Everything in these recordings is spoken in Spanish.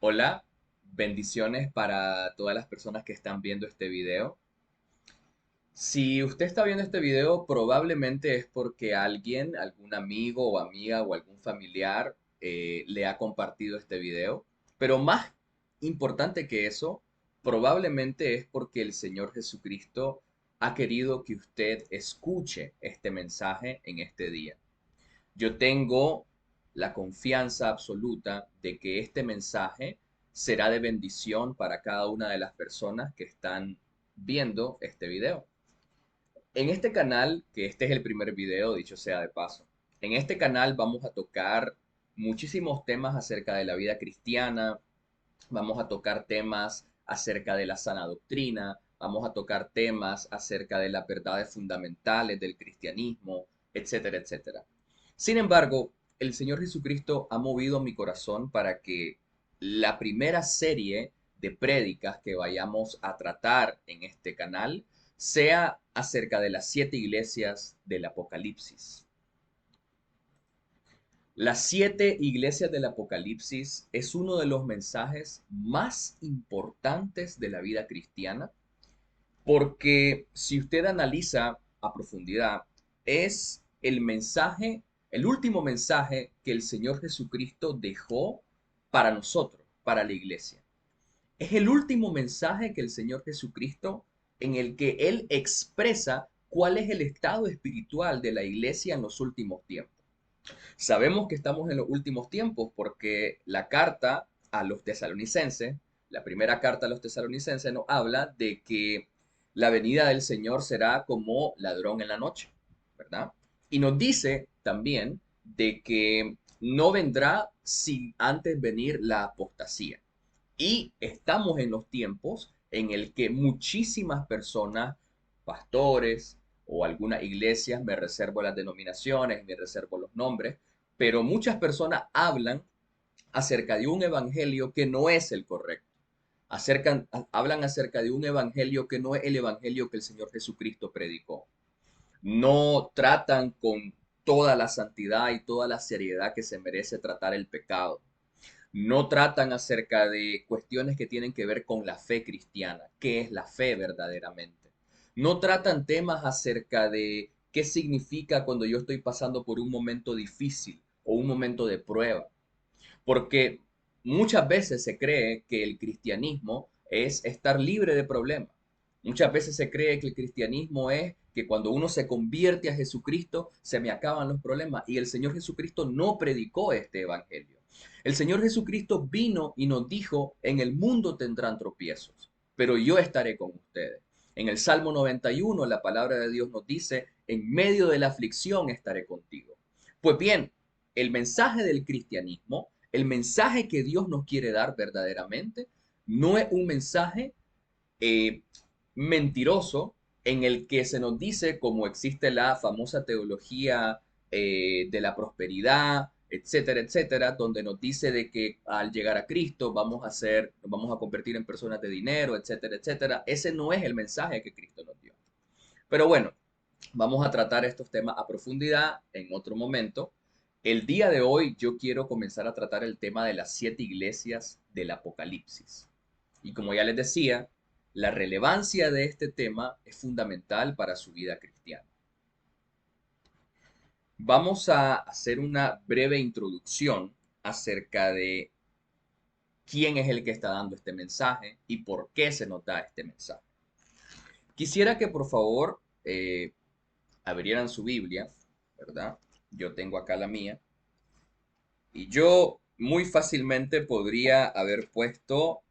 Hola, bendiciones para todas las personas que están viendo este video. Si usted está viendo este video, probablemente es porque alguien, algún amigo o amiga o algún familiar le ha compartido este video. Pero más importante que eso, probablemente es porque el Señor Jesucristo ha querido que usted escuche este mensaje en este día. Yo tengo la confianza absoluta de que este mensaje será de bendición para cada una de las personas que están viendo este video. En este canal, que este es el primer video, dicho sea de paso, en este canal vamos a tocar muchísimos temas acerca de la vida cristiana, vamos a tocar temas acerca de la sana doctrina, vamos a tocar temas acerca de las verdades fundamentales del cristianismo, etcétera, etcétera. Sin embargo, el Señor Jesucristo ha movido mi corazón para que la primera serie de prédicas que vayamos a tratar en este canal sea acerca de las siete iglesias del Apocalipsis. Las siete iglesias del Apocalipsis es uno de los mensajes más importantes de la vida cristiana, porque si usted analiza a profundidad, es el mensaje, el último mensaje que el Señor Jesucristo dejó para nosotros, para la iglesia. Es el último mensaje que el Señor Jesucristo en el que Él expresa cuál es el estado espiritual de la iglesia en los últimos tiempos. Sabemos que estamos en los últimos tiempos porque la carta a los tesalonicenses, la primera carta a los tesalonicenses nos habla de que la venida del Señor será como ladrón en la noche, ¿verdad? Y nos dice también de que no vendrá sin antes venir la apostasía. Y estamos en los tiempos en el que muchísimas personas, pastores o algunas iglesias, me reservo las denominaciones, me reservo los nombres, pero muchas personas hablan acerca de un evangelio que no es el correcto. Hablan acerca de un evangelio que no es el evangelio que el Señor Jesucristo predicó. No tratan con toda la santidad y toda la seriedad que se merece tratar el pecado. No tratan acerca de cuestiones que tienen que ver con la fe cristiana, qué es la fe verdaderamente. No tratan temas acerca de qué significa cuando yo estoy pasando por un momento difícil o un momento de prueba, porque muchas veces se cree que el cristianismo es estar libre de problemas. Muchas veces se cree que el cristianismo es que cuando uno se convierte a Jesucristo se me acaban los problemas y el Señor Jesucristo no predicó este evangelio. El Señor Jesucristo vino y nos dijo, en el mundo tendrán tropiezos, pero yo estaré con ustedes. En el Salmo 91 la palabra de Dios nos dice, en medio de la aflicción estaré contigo. Pues bien, el mensaje del cristianismo, el mensaje que Dios nos quiere dar verdaderamente, no es un mensaje eh, mentiroso en el que se nos dice, como existe la famosa teología de la prosperidad, etcétera, etcétera, donde nos dice de que al llegar a Cristo nos vamos a convertir en personas de dinero, etcétera, etcétera. Ese no es el mensaje que Cristo nos dio. Pero bueno, vamos a tratar estos temas a profundidad en otro momento. El día de hoy yo quiero comenzar a tratar el tema de las siete iglesias del Apocalipsis. Y como ya les decía, la relevancia de este tema es fundamental para su vida cristiana. Vamos a hacer una breve introducción acerca de quién es el que está dando este mensaje y por qué se nos da este mensaje. Quisiera que por favor abrieran su Biblia, ¿verdad? Yo tengo acá la mía. Y yo muy fácilmente podría haber puesto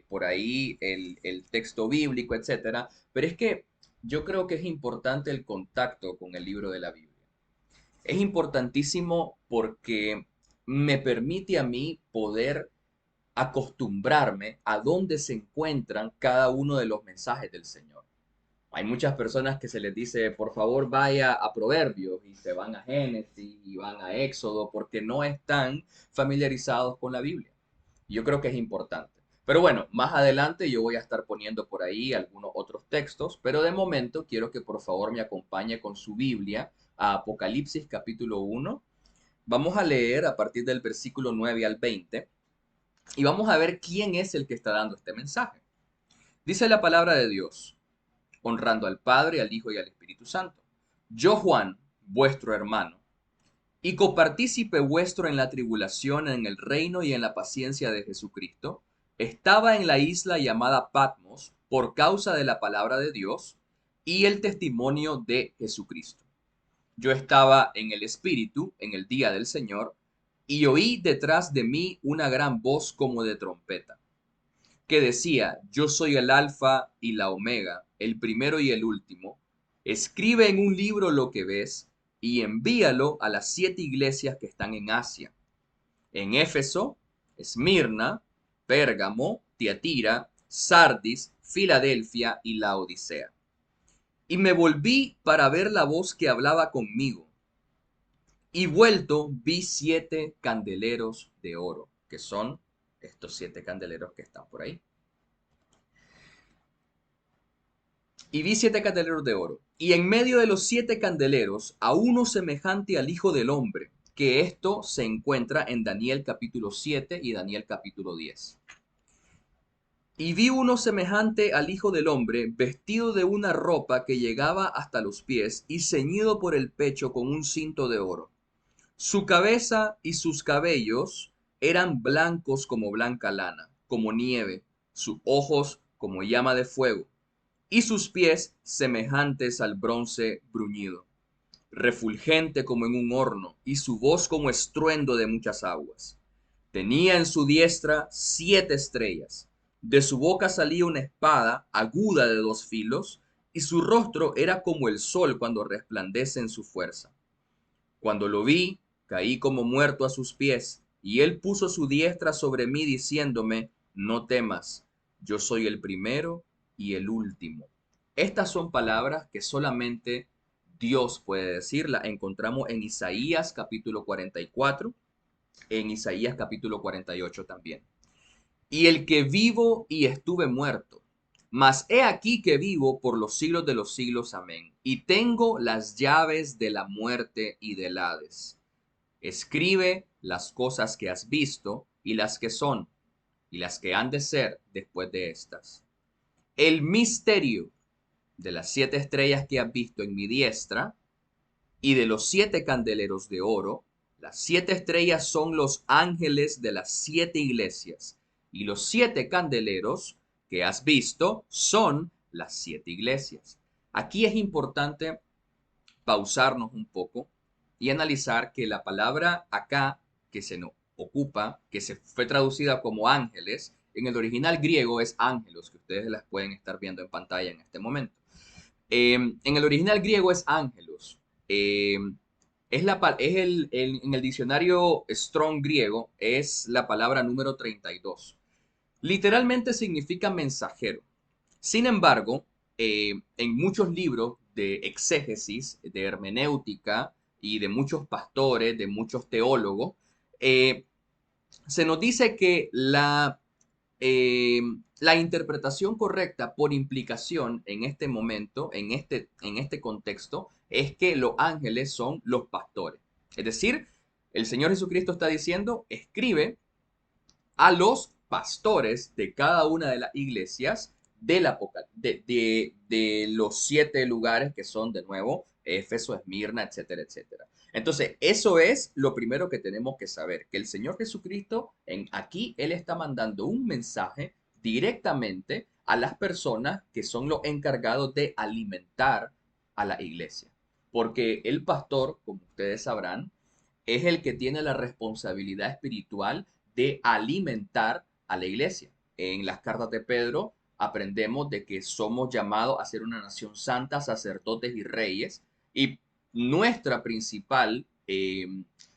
por ahí el texto bíblico, etcétera, pero es que yo creo que es importante el contacto con el libro de la Biblia. Es importantísimo porque me permite a mí poder acostumbrarme a dónde se encuentran cada uno de los mensajes del Señor. Hay muchas personas que se les dice, por favor, vaya a Proverbios y se van a Génesis y van a Éxodo porque no están familiarizados con la Biblia. Yo creo que es importante. Pero bueno, más adelante yo voy a estar poniendo por ahí algunos otros textos, pero de momento quiero que por favor me acompañe con su Biblia a Apocalipsis capítulo 1. Vamos a leer a partir del versículo 9 al 20 Y vamos a ver quién es el que está dando este mensaje. Dice la palabra de Dios, honrando al Padre, al Hijo y al Espíritu Santo. Yo, Juan, vuestro hermano, y copartícipe vuestro en la tribulación, en el reino y en la paciencia de Jesucristo, estaba en la isla llamada Patmos por causa de la palabra de Dios y el testimonio de Jesucristo. Yo estaba en el Espíritu en el día del Señor y oí detrás de mí una gran voz como de trompeta, que decía, yo soy el Alfa y la Omega, el primero y el último. Escribe en un libro lo que ves y envíalo a las 7 iglesias que están en Asia, en Éfeso, Esmirna, Pérgamo, Tiatira, Sardis, Filadelfia y Laodicea. Y me volví para ver la voz que hablaba conmigo. Y vuelto vi 7 candeleros de oro, que son estos 7 candeleros que están por ahí. Y vi 7 candeleros de oro, y en medio de los 7 candeleros a uno semejante al Hijo del Hombre, que esto se encuentra en Daniel capítulo 7 y Daniel capítulo 10. Y vi uno semejante al Hijo del Hombre, vestido de una ropa que llegaba hasta los pies y ceñido por el pecho con un cinto de oro. Su cabeza y sus cabellos eran blancos como blanca lana, como nieve, sus ojos como llama de fuego, y sus pies semejantes al bronce bruñido, refulgente como en un horno, y su voz como estruendo de muchas aguas. Tenía en su diestra 7 estrellas, de su boca salía una espada aguda de 2 filos, y su rostro era como el sol cuando resplandece en su fuerza. Cuando lo vi, caí como muerto a sus pies, y él puso su diestra sobre mí diciéndome, no temas, yo soy el primero y el último. Estas son palabras que solamente Dios puede decir. Las encontramos en Isaías capítulo 44, en Isaías capítulo 48 también. Y el que vivo y estuve muerto, mas he aquí que vivo por los siglos de los siglos, amén. Y tengo las llaves de la muerte y del Hades. Escribe las cosas que has visto y las que son y las que han de ser después de estas. El misterio de las 7 estrellas que has visto en mi diestra y de los 7 candeleros de oro. Las 7 estrellas son los ángeles de las 7 iglesias y los 7 candeleros que has visto son las 7 iglesias. Aquí es importante pausarnos un poco y analizar que la palabra acá que se nos ocupa, que se fue traducida como ángeles, en el original griego es ángelos, que ustedes las pueden estar viendo en pantalla en este momento. En el original griego es ángelos. Eh, en el diccionario Strong griego es la palabra número 32. Literalmente significa mensajero. Sin embargo, en muchos libros de exégesis, de hermenéutica y de muchos pastores, de muchos teólogos, eh, se nos dice que eh, la interpretación correcta por implicación en este momento, en este contexto, es que los ángeles son los pastores. Es decir, el Señor Jesucristo está diciendo, escribe a los pastores de cada una de las iglesias de los 7 lugares que son de nuevo Éfeso, Esmirna, etcétera, etcétera. Entonces, eso es lo primero que tenemos que saber, que el Señor Jesucristo, aquí, Él está mandando un mensaje directamente a las personas que son los encargados de alimentar a la iglesia. Porque el pastor, como ustedes sabrán, es el que tiene la responsabilidad espiritual de alimentar a la iglesia. En las cartas de Pedro aprendemos de que somos llamados a ser una nación santa, sacerdotes y reyes, y nuestra principal, eh,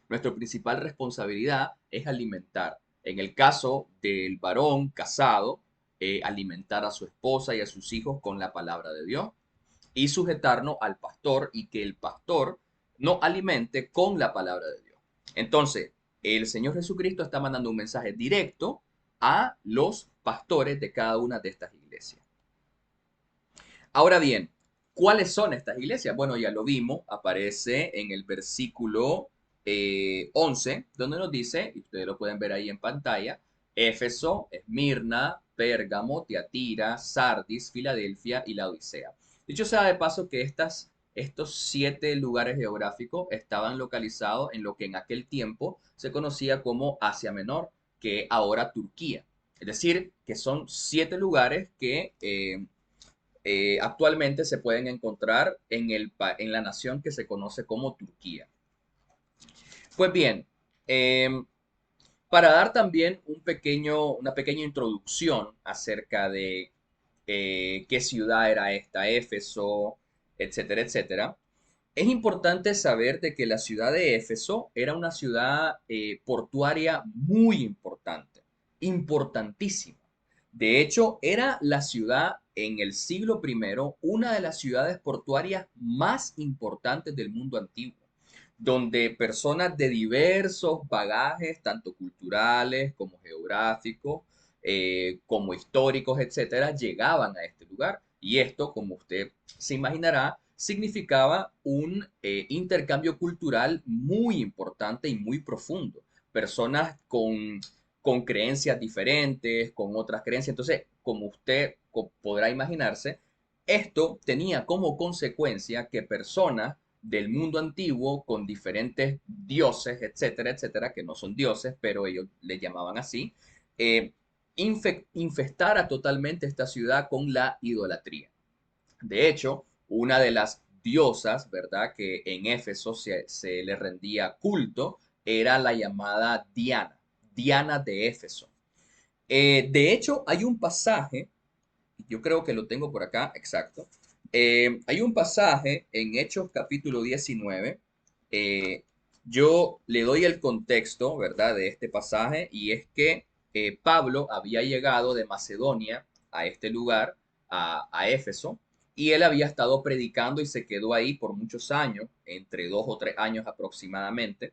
nuestra principal responsabilidad es alimentar. En el caso del varón casado, alimentar a su esposa y a sus hijos con la palabra de Dios y sujetarnos al pastor y que el pastor nos alimente con la palabra de Dios. Entonces, el Señor Jesucristo está mandando un mensaje directo a los pastores de cada una de estas iglesias. Ahora bien, ¿cuáles son estas iglesias? Bueno, ya lo vimos, aparece en el versículo 11, donde nos dice, y ustedes lo pueden ver ahí en pantalla, Éfeso, Esmirna, Pérgamo, Tiatira, Sardis, Filadelfia y la Odisea. Dicho sea de paso que estos 7 lugares geográficos estaban localizados en lo que en aquel tiempo se conocía como Asia Menor, que ahora Turquía. Es decir, que son 7 lugares que actualmente se pueden encontrar en la nación que se conoce como Turquía. Pues bien, em, para dar también una pequeña introducción acerca de qué ciudad era esta, Éfeso, etcétera, etcétera, es importante saber de que la ciudad de Éfeso era una ciudad portuaria muy importante, importantísima. De hecho, era la ciudad en el siglo primero, una de las ciudades portuarias más importantes del mundo antiguo, donde personas de diversos bagajes, tanto culturales como geográficos, como históricos, etcétera, llegaban a este lugar. Y esto, como usted se imaginará, significaba un intercambio cultural muy importante y muy profundo. Personas con creencias diferentes, con otras creencias. Entonces, como usted podrá imaginarse, esto tenía como consecuencia que personas del mundo antiguo con diferentes dioses, etcétera, etcétera, que no son dioses, pero ellos le llamaban así, eh, infestara totalmente esta ciudad con la idolatría. De hecho, una de las diosas, ¿verdad?, que en Éfeso se le rendía culto, era la llamada Diana, Diana de Éfeso. De hecho, hay un pasaje, yo creo que lo tengo por acá, exacto. Hay un pasaje en Hechos capítulo 19. eh, yo le doy el contexto, ¿verdad?, de este pasaje, y es que Pablo había llegado de Macedonia a este lugar, a Éfeso, y él había estado predicando y se quedó ahí por muchos años, entre 2 o 3 años aproximadamente.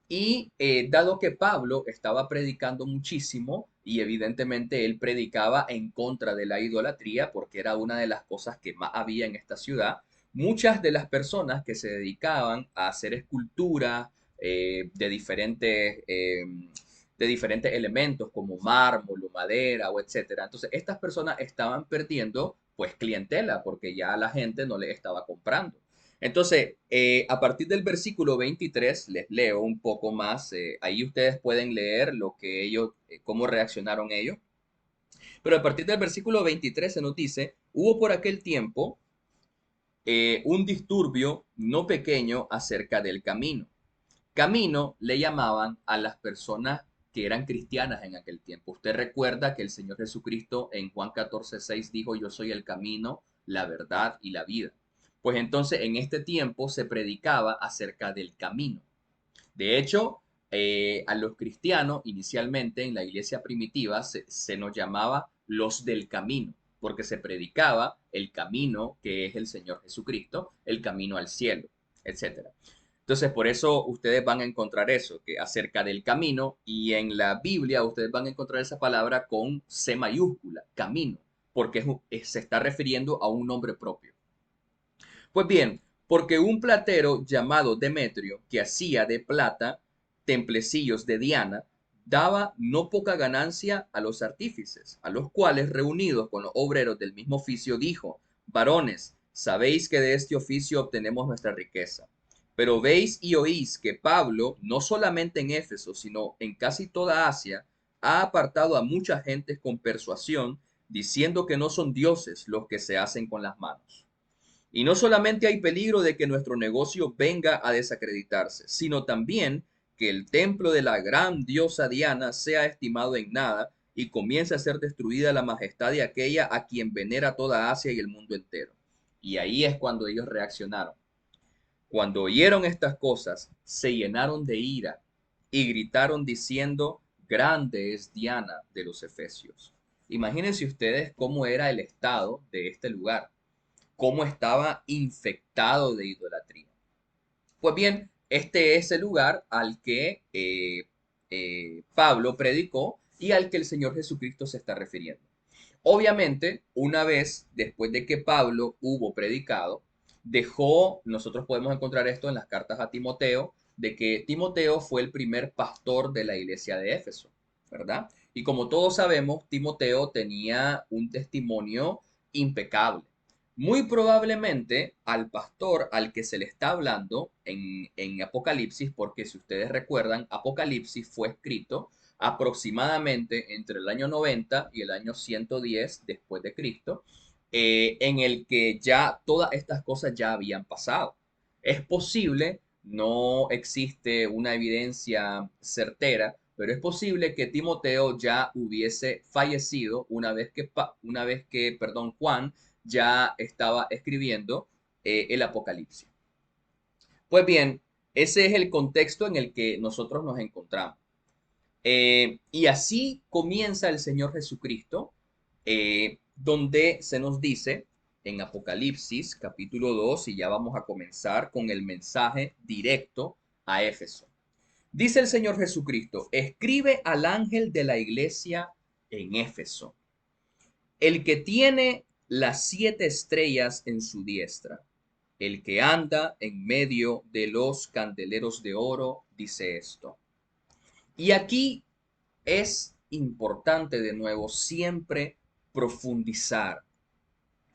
Y dado que Pablo estaba predicando muchísimo y evidentemente él predicaba en contra de la idolatría porque era una de las cosas que más había en esta ciudad, muchas de las personas que se dedicaban a hacer esculturas de diferentes elementos como mármol o madera o etcétera, entonces estas personas estaban perdiendo pues clientela porque ya la gente no les estaba comprando. Entonces, a partir del versículo 23, les leo un poco más. Ahí ustedes pueden leer lo que ellos, cómo reaccionaron ellos. Pero a partir del versículo 23 se nos dice, hubo por aquel tiempo un disturbio no pequeño acerca del camino. Camino le llamaban a las personas que eran cristianas en aquel tiempo. Usted recuerda que el Señor Jesucristo en Juan 14:6 dijo, yo soy el camino, la verdad y la vida. Pues entonces en este tiempo se predicaba acerca del camino. De hecho, a los cristianos inicialmente en la iglesia primitiva se nos llamaba los del camino, porque se predicaba el camino que es el Señor Jesucristo, el camino al cielo, etcétera. Entonces, por eso ustedes van a encontrar eso, que acerca del camino, y en la Biblia ustedes van a encontrar esa palabra con C mayúscula, camino, porque se está refiriendo a un nombre propio. Pues bien, porque un platero llamado Demetrio, que hacía de plata templecillos de Diana, daba no poca ganancia a los artífices, a los cuales, reunidos con los obreros del mismo oficio, dijo, varones, sabéis que de este oficio obtenemos nuestra riqueza. Pero veis y oís que Pablo, no solamente en Éfeso, sino en casi toda Asia, ha apartado a mucha gente con persuasión, diciendo que no son dioses los que se hacen con las manos. Y no solamente hay peligro de que nuestro negocio venga a desacreditarse, sino también que el templo de la gran diosa Diana sea estimado en nada y comience a ser destruida la majestad de aquella a quien venera toda Asia y el mundo entero. Y ahí es cuando ellos reaccionaron. Cuando oyeron estas cosas, se llenaron de ira y gritaron diciendo, grande es Diana de los Efesios. Imagínense ustedes cómo era el estado de este lugar, cómo estaba infectado de idolatría. Pues bien, este es el lugar al que Pablo predicó y al que el Señor Jesucristo se está refiriendo. Obviamente, una vez después de que Pablo hubo predicado, nosotros podemos encontrar esto en las cartas a Timoteo, de que Timoteo fue el primer pastor de la iglesia de Éfeso, ¿verdad? Y como todos sabemos, Timoteo tenía un testimonio impecable. Muy probablemente al pastor al que se le está hablando en Apocalipsis, porque si ustedes recuerdan, Apocalipsis fue escrito aproximadamente entre el año 90 y el año 110 después de Cristo, en el que ya todas estas cosas ya habían pasado. Es posible, no existe una evidencia certera, pero es posible que Timoteo ya hubiese fallecido una vez que Juan ya estaba escribiendo el Apocalipsis. Pues bien, ese es el contexto en el que nosotros nos encontramos. Y así comienza el Señor Jesucristo, donde se nos dice en Apocalipsis capítulo 2, y ya vamos a comenzar con el mensaje directo a Éfeso. Dice el Señor Jesucristo, escribe al ángel de la iglesia en Éfeso, el que tiene las 7 estrellas en su diestra, el que anda en medio de los candeleros de oro, dice esto. Y aquí es importante de nuevo siempre profundizar,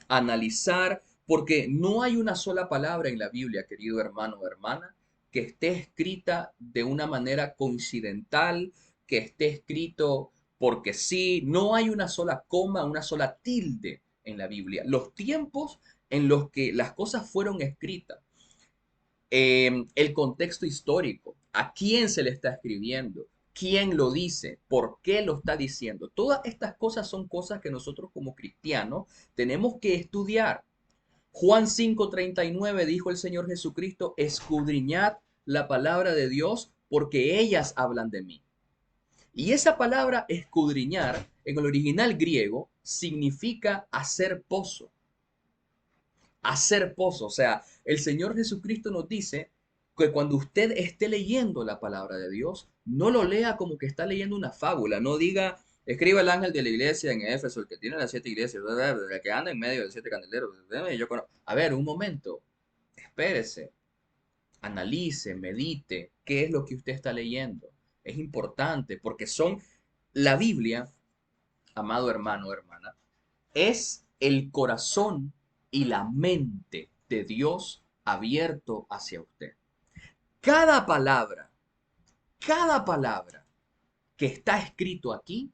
analizar, porque no hay una sola palabra en la Biblia, querido hermano o hermana, que esté escrita de una manera coincidental, que esté escrito porque sí, no hay una sola coma, una sola tilde en la Biblia. Los tiempos en los que las cosas fueron escritas, el contexto histórico, a quién se le está escribiendo, quién lo dice, por qué lo está diciendo. Todas estas cosas son cosas que nosotros como cristianos tenemos que estudiar. Juan 5:39 dijo el Señor Jesucristo, escudriñad la palabra de Dios porque ellas hablan de mí. Y esa palabra escudriñar en el original griego significa hacer pozo. Hacer pozo. O sea, el Señor Jesucristo nos dice que cuando usted esté leyendo la palabra de Dios, no lo lea como que está leyendo una fábula. No diga, escriba el ángel de la iglesia en Éfeso, el que tiene las 7 iglesias, el que anda en medio de 7 candeleros. A ver, un momento, espérese, analice, medite, qué es lo que usted está leyendo. Es importante porque la Biblia, amado hermano o hermana, es el corazón y la mente de Dios abierto hacia usted. Cada palabra, cada palabra que está escrito aquí,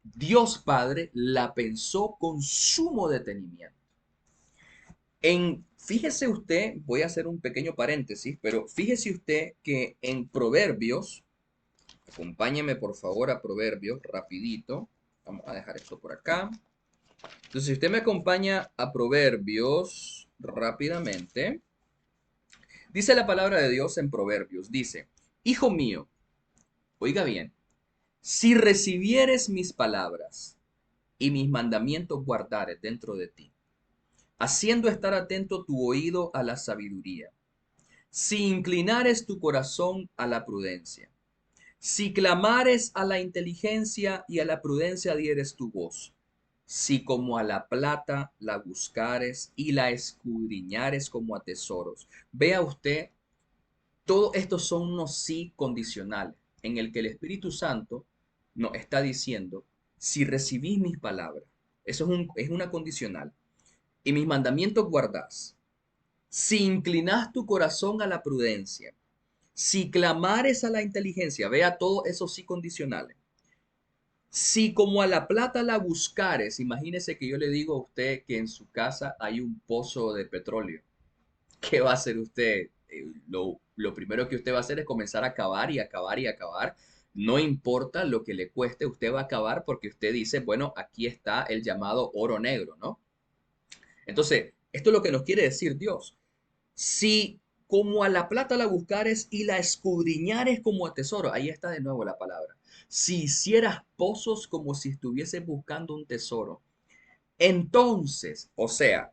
Dios Padre la pensó con sumo detenimiento. Fíjese usted, voy a hacer un pequeño paréntesis, pero fíjese usted que en Proverbios, acompáñeme por favor a Proverbios rapidito, vamos a dejar esto por acá. Entonces, si usted me acompaña a Proverbios rápidamente, dice la palabra de Dios en Proverbios, dice, Hijo mío, oiga bien, si recibieres mis palabras y mis mandamientos guardares dentro de ti, haciendo estar atento tu oído a la sabiduría, si inclinares tu corazón a la prudencia, si clamares a la inteligencia y a la prudencia dieres tu voz, si como a la plata la buscares y la escudriñares como a tesoros. Vea usted, todos estos son unos sí condicionales en el que el Espíritu Santo nos está diciendo, si recibís mis palabras, eso es una condicional, y mis mandamientos guardás, si inclinás tu corazón a la prudencia, si clamares a la inteligencia, vea todos esos sí condicionales. Si como a la plata la buscares, imagínese que yo le digo a usted que en su casa hay un pozo de petróleo. ¿Qué va a hacer usted? Lo primero que usted va a hacer es comenzar a cavar y a cavar y a cavar. No importa lo que le cueste, usted va a cavar porque usted dice, bueno, aquí está el llamado oro negro, ¿no? Entonces, esto es lo que nos quiere decir Dios. Si como a la plata la buscares y la escudriñares como a tesoro, ahí está de nuevo la palabra. Si hicieras pozos como si estuvieses buscando un tesoro, entonces, o sea,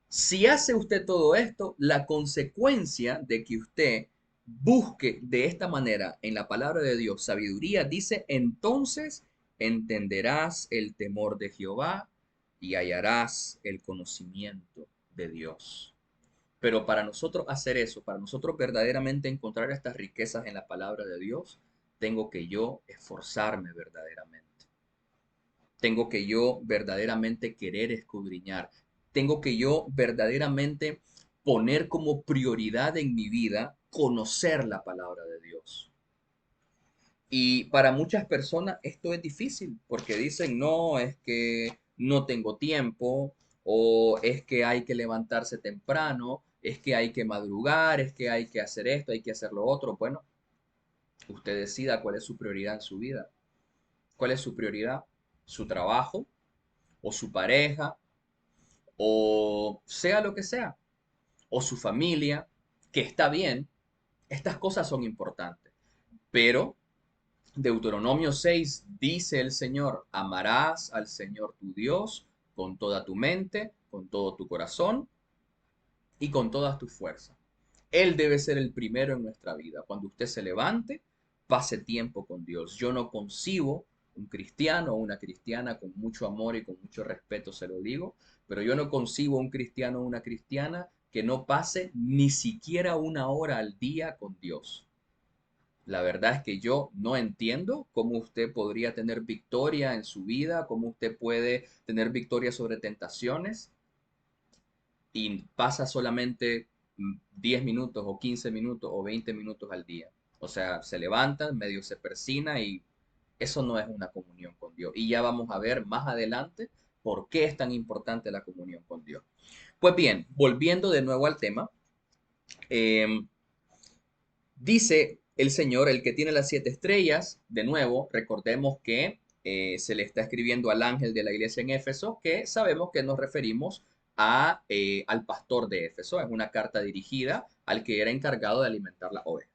si hace usted todo esto, la consecuencia de que usted busque de esta manera en la palabra de Dios sabiduría, dice, entonces entenderás el temor de Jehová y hallarás el conocimiento de Dios. Pero para nosotros hacer eso, para nosotros verdaderamente encontrar estas riquezas en la palabra de Dios, tengo que yo esforzarme verdaderamente. Tengo que yo verdaderamente querer escudriñar. Tengo que yo verdaderamente poner como prioridad en mi vida conocer la palabra de Dios. Y para muchas personas esto es difícil porque dicen, no, es que no tengo tiempo, o es que hay que levantarse temprano, es que hay que madrugar, es que hay que hacer esto, hay que hacer lo otro. Bueno, usted decida cuál es su prioridad en su vida. ¿Cuál es su prioridad? ¿Su trabajo o su pareja o sea lo que sea? ¿O su familia? Que está bien, estas cosas son importantes, pero Deuteronomio 6 dice el Señor, amarás al Señor tu Dios con toda tu mente, con todo tu corazón y con todas tus fuerzas. Él debe ser el primero en nuestra vida. Cuando usted se levante, pase tiempo con Dios. Yo no concibo un cristiano o una cristiana, con mucho amor y con mucho respeto se lo digo, pero yo no concibo un cristiano o una cristiana que no pase ni siquiera una hora al día con Dios. La verdad es que yo no entiendo cómo usted podría tener victoria en su vida, cómo usted puede tener victoria sobre tentaciones y pasa solamente 10 minutos o 15 minutos o 20 minutos al día. O sea, se levanta, medio se persina y eso no es una comunión con Dios. Y ya vamos a ver más adelante por qué es tan importante la comunión con Dios. Pues bien, volviendo de nuevo al tema, eh, dice el Señor, el que tiene las 7 estrellas, de nuevo, recordemos que se le está escribiendo al ángel de la iglesia en Éfeso, que sabemos que nos referimos al pastor de Éfeso. Es una carta dirigida al que era encargado de alimentar la oveja.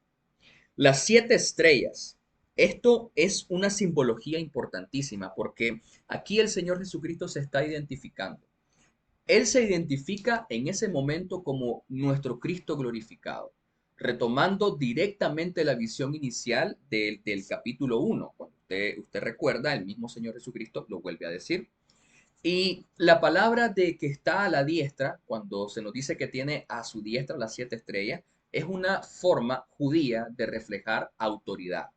Las 7 estrellas. Esto es una simbología importantísima porque aquí el Señor Jesucristo se está identificando. Él se identifica en ese momento como nuestro Cristo glorificado, retomando directamente la visión inicial del capítulo 1. Cuando usted recuerda, el mismo Señor Jesucristo lo vuelve a decir. Y la palabra de que está a la diestra, cuando se nos dice que tiene a su diestra las 7 estrellas, es una forma judía de reflejar autoridad.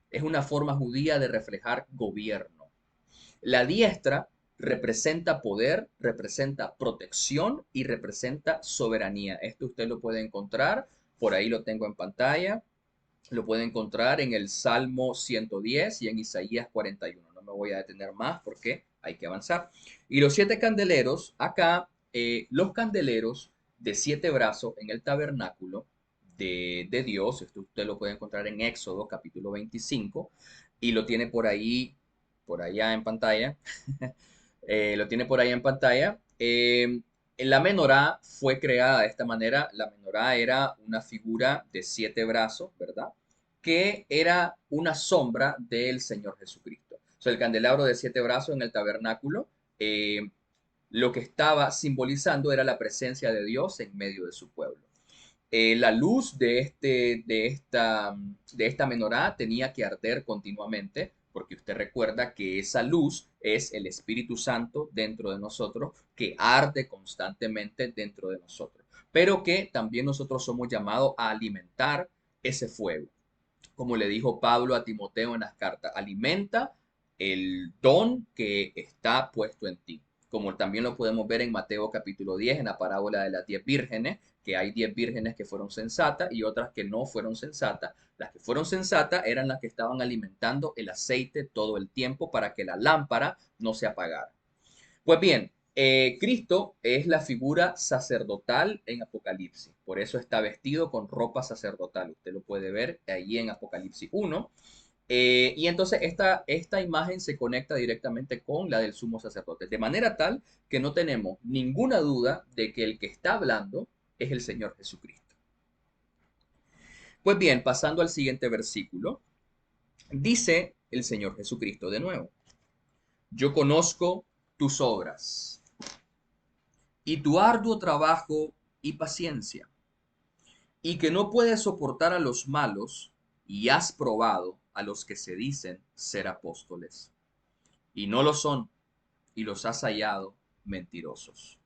Es una forma judía de reflejar gobierno. La diestra representa poder, representa protección y representa soberanía. Esto usted lo puede encontrar, por ahí lo tengo en pantalla, lo puede encontrar en el Salmo 110 y en Isaías 41. No me voy a detener más porque hay que avanzar. Y los 7 candeleros, acá, los candeleros de 7 brazos en el tabernáculo de Dios, esto usted lo puede encontrar en Éxodo capítulo 25 y lo tiene por allá en pantalla. Lo tiene por ahí en pantalla. La menorá fue creada de esta manera. La menorá era una figura de 7 brazos, ¿verdad? Que era una sombra del Señor Jesucristo. O sea, el candelabro de 7 brazos en el tabernáculo, lo que estaba simbolizando era la presencia de Dios en medio de su pueblo. La luz de esta menorá tenía que arder continuamente, porque usted recuerda que esa luz es el Espíritu Santo dentro de nosotros, que arde constantemente dentro de nosotros, pero que también nosotros somos llamados a alimentar ese fuego. Como le dijo Pablo a Timoteo en las cartas, alimenta el don que está puesto en ti. Como también lo podemos ver en Mateo capítulo 10, en la parábola de las 10 vírgenes, que hay 10 vírgenes que fueron sensatas y otras que no fueron sensatas. Las que fueron sensatas eran las que estaban alimentando el aceite todo el tiempo para que la lámpara no se apagara. Pues bien, Cristo es la figura sacerdotal en Apocalipsis, por eso está vestido con ropa sacerdotal. Usted lo puede ver ahí en Apocalipsis 1. Y entonces esta imagen se conecta directamente con la del sumo sacerdote, de manera tal que no tenemos ninguna duda de que el que está hablando es el Señor Jesucristo. Pues bien, pasando al siguiente versículo, dice el Señor Jesucristo de nuevo, yo conozco tus obras y tu arduo trabajo y paciencia, y que no puedes soportar a los malos, y has probado a los que se dicen ser apóstoles, y no lo son, y los has hallado mentirosos.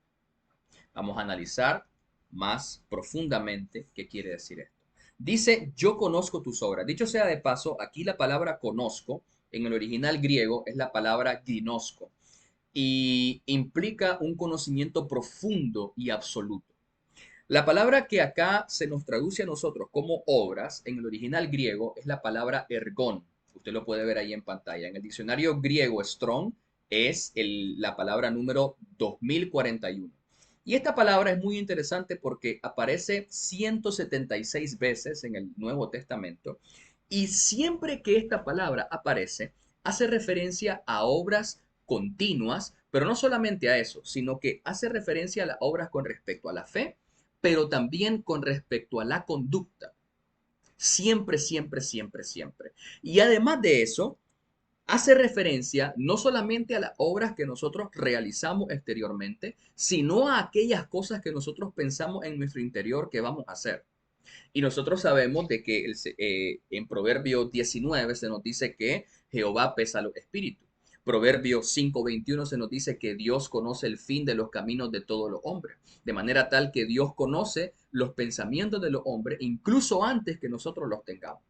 Vamos a analizar más profundamente qué quiere decir esto. Dice, yo conozco tus obras. Dicho sea de paso, aquí la palabra conozco en el original griego es la palabra ginosko y implica un conocimiento profundo y absoluto. La palabra que acá se nos traduce a nosotros como obras en el original griego es la palabra ergon. Usted lo puede ver ahí en pantalla. En el diccionario griego Strong es la palabra número 2041. Y esta palabra es muy interesante porque aparece 176 veces en el Nuevo Testamento y siempre que esta palabra aparece, hace referencia a obras continuas, pero no solamente a eso, sino que hace referencia a las obras con respecto a la fe, pero también con respecto a la conducta. Siempre, siempre, siempre, siempre. Y además de eso, hace referencia no solamente a las obras que nosotros realizamos exteriormente, sino a aquellas cosas que nosotros pensamos en nuestro interior que vamos a hacer. Y nosotros sabemos de que en Proverbio 19 se nos dice que Jehová pesa los espíritus. Proverbio 5:21 se nos dice que Dios conoce el fin de los caminos de todos los hombres, de manera tal que Dios conoce los pensamientos de los hombres incluso antes que nosotros los tengamos.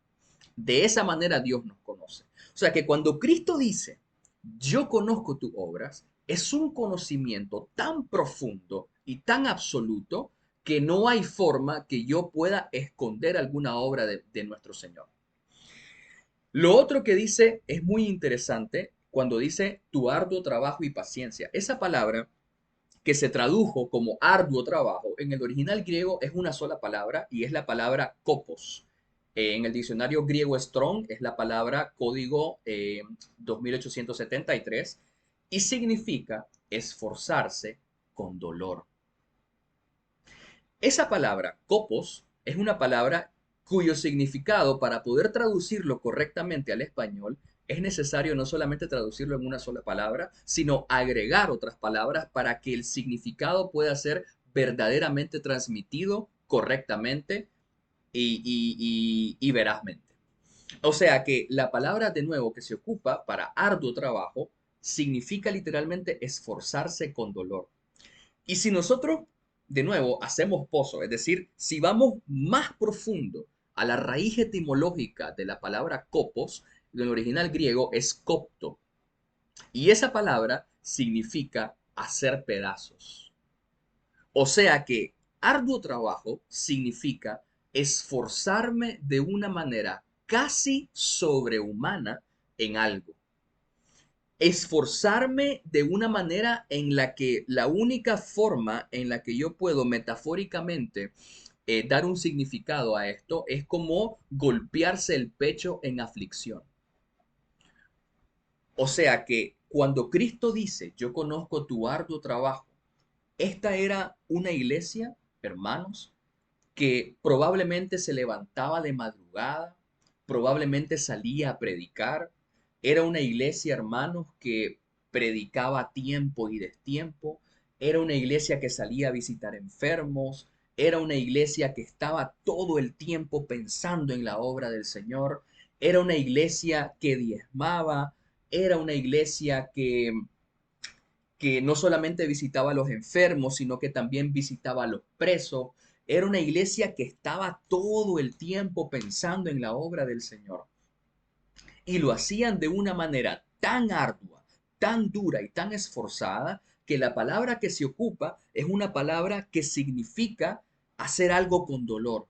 De esa manera Dios nos conoce. O sea que cuando Cristo dice, yo conozco tus obras, es un conocimiento tan profundo y tan absoluto que no hay forma que yo pueda esconder alguna obra de nuestro Señor. Lo otro que dice es muy interesante cuando dice tu arduo trabajo y paciencia. Esa palabra que se tradujo como arduo trabajo, en el original griego es una sola palabra y es la palabra kopos. En el diccionario griego Strong es la palabra código 2873 y significa esforzarse con dolor. Esa palabra, kopos, es una palabra cuyo significado, para poder traducirlo correctamente al español, es necesario no solamente traducirlo en una sola palabra, sino agregar otras palabras para que el significado pueda ser verdaderamente transmitido correctamente y verazmente. O sea que la palabra de nuevo que se ocupa para arduo trabajo significa literalmente esforzarse con dolor. Y si nosotros, de nuevo, hacemos pozo, es decir, si vamos más profundo a la raíz etimológica de la palabra copos, en el original griego es copto. Y esa palabra significa hacer pedazos. O sea que arduo trabajo significa esforzarme de una manera casi sobrehumana en algo, esforzarme de una manera en la que la única forma en la que yo puedo metafóricamente dar un significado a esto es como golpearse el pecho en aflicción. O sea que cuando Cristo dice, yo conozco tu arduo trabajo, esta era una iglesia, hermanos, que probablemente se levantaba de madrugada, probablemente salía a predicar. Era una iglesia, hermanos, que predicaba a tiempo y destiempo. Era una iglesia que salía a visitar enfermos. Era una iglesia que estaba todo el tiempo pensando en la obra del Señor. Era una iglesia que diezmaba. Era una iglesia que no solamente visitaba a los enfermos, sino que también visitaba a los presos. Era una iglesia que estaba todo el tiempo pensando en la obra del Señor. Y lo hacían de una manera tan ardua, tan dura y tan esforzada, que la palabra que se ocupa es una palabra que significa hacer algo con dolor.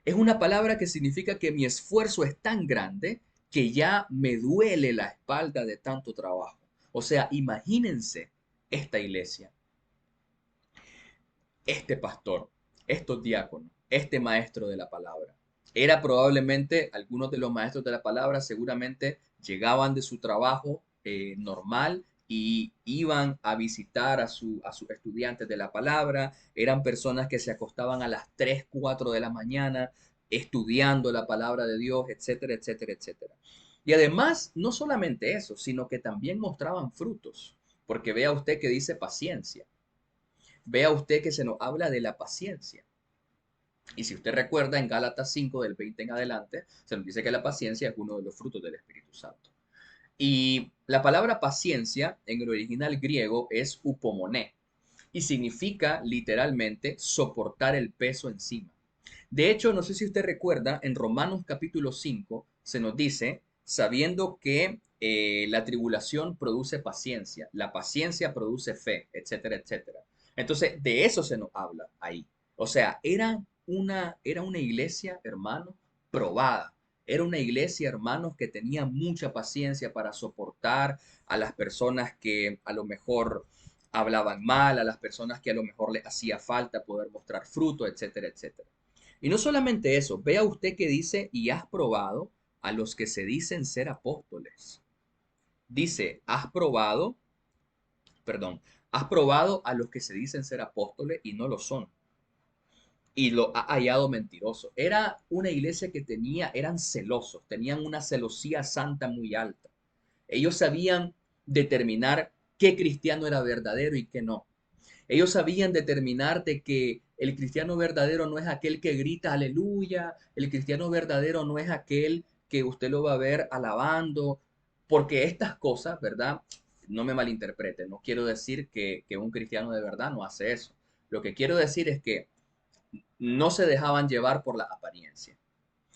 Es una palabra que significa que mi esfuerzo es tan grande que ya me duele la espalda de tanto trabajo. O sea, imagínense esta iglesia, este pastor, estos diáconos, este maestro de la palabra. Era probablemente, algunos de los maestros de la palabra seguramente llegaban de su trabajo normal y iban a visitar a sus estudiantes de la palabra. Eran personas que se acostaban a las 3 4 de la mañana estudiando la palabra de Dios, etcétera, etcétera, etcétera. Y además, no solamente eso, sino que también mostraban frutos, porque vea usted que dice paciencia. Vea usted que se nos habla de la paciencia. Y si usted recuerda, en Gálatas 5 del 20 en adelante, se nos dice que la paciencia es uno de los frutos del Espíritu Santo. Y la palabra paciencia en el original griego es upomoné y significa literalmente soportar el peso encima. De hecho, no sé si usted recuerda, en Romanos capítulo 5 se nos dice, sabiendo que la tribulación produce paciencia, la paciencia produce fe, etcétera, etcétera. Entonces, de eso se nos habla ahí. O sea, era una iglesia, hermanos, probada. Era una iglesia, hermanos, que tenía mucha paciencia para soportar a las personas que a lo mejor hablaban mal, a las personas que a lo mejor les hacía falta poder mostrar fruto, etcétera, etcétera. Y no solamente eso, vea usted que dice, y has probado a los que se dicen ser apóstoles. Dice, has probado a los que se dicen ser apóstoles y no lo son. Y lo ha hallado mentiroso. Era una iglesia que eran celosos, tenían una celosía santa muy alta. Ellos sabían determinar qué cristiano era verdadero y qué no. Ellos sabían determinar de que el cristiano verdadero no es aquel que grita aleluya, el cristiano verdadero no es aquel que usted lo va a ver alabando, porque estas cosas, ¿verdad? No me malinterpreten, no quiero decir que un cristiano de verdad no hace eso. Lo que quiero decir es que no se dejaban llevar por la apariencia.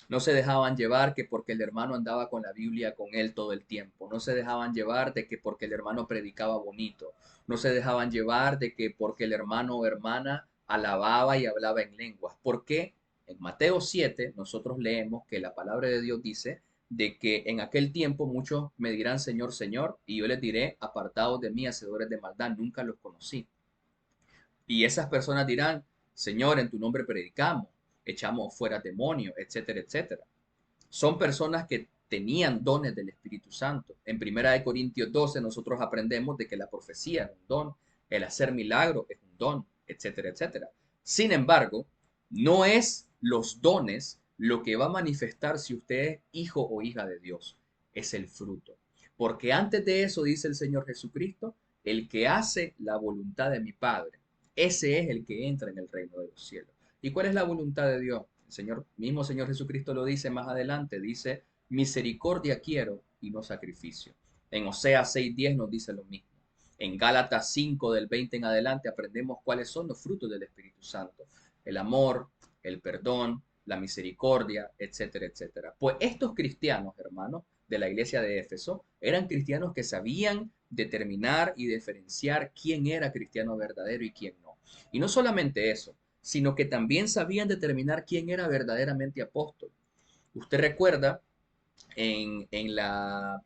No se dejaban llevar que porque el hermano andaba con la Biblia con él todo el tiempo. No se dejaban llevar de que porque el hermano predicaba bonito. No se dejaban llevar de que porque el hermano o hermana alababa y hablaba en lenguas. Porque en Mateo 7 nosotros leemos que la palabra de Dios dice de que en aquel tiempo muchos me dirán Señor, Señor, y yo les diré, apartados de mí, hacedores de maldad, nunca los conocí. Y esas personas dirán, Señor, en tu nombre predicamos, echamos fuera demonios, etcétera, etcétera. Son personas que tenían dones del Espíritu Santo. En Primera de Corintios 12 nosotros aprendemos de que la profecía es un don, el hacer milagro es un don, etcétera, etcétera. Sin embargo, no es los dones lo que va a manifestar si usted es hijo o hija de Dios, es el fruto. Porque antes de eso dice el Señor Jesucristo, el que hace la voluntad de mi Padre, ese es el que entra en el reino de los cielos. ¿Y cuál es la voluntad de Dios? El Señor, mismo Señor Jesucristo lo dice más adelante, dice, misericordia quiero y no sacrificio. En Oseas 6:10 nos dice lo mismo. En Gálatas 5 del 20 en adelante aprendemos cuáles son los frutos del Espíritu Santo. El amor, el perdón, la misericordia, etcétera, etcétera. Pues estos cristianos, hermanos, de la iglesia de Éfeso, eran cristianos que sabían determinar y diferenciar quién era cristiano verdadero y quién no. Y no solamente eso, sino que también sabían determinar quién era verdaderamente apóstol. Usted recuerda en la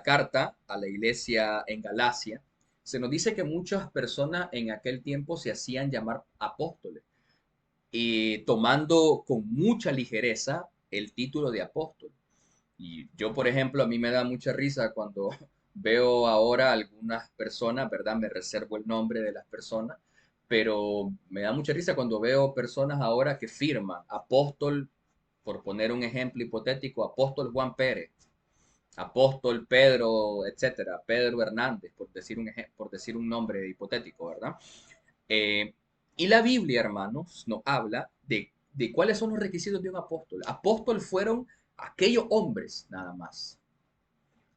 carta a la iglesia en Galacia, se nos dice que muchas personas en aquel tiempo se hacían llamar apóstoles y tomando con mucha ligereza el título de apóstol. Y yo, por ejemplo, a mí me da mucha risa cuando veo ahora algunas personas, ¿verdad? Me reservo el nombre de las personas, pero me da mucha risa cuando veo personas ahora que firman apóstol, por poner un ejemplo hipotético, apóstol Juan Pérez, apóstol Pedro, etcétera, Pedro Hernández, por decir un nombre hipotético, ¿verdad? Eh, y la Biblia, hermanos, nos habla de cuáles son los requisitos de un apóstol. Apóstol fueron aquellos hombres nada más.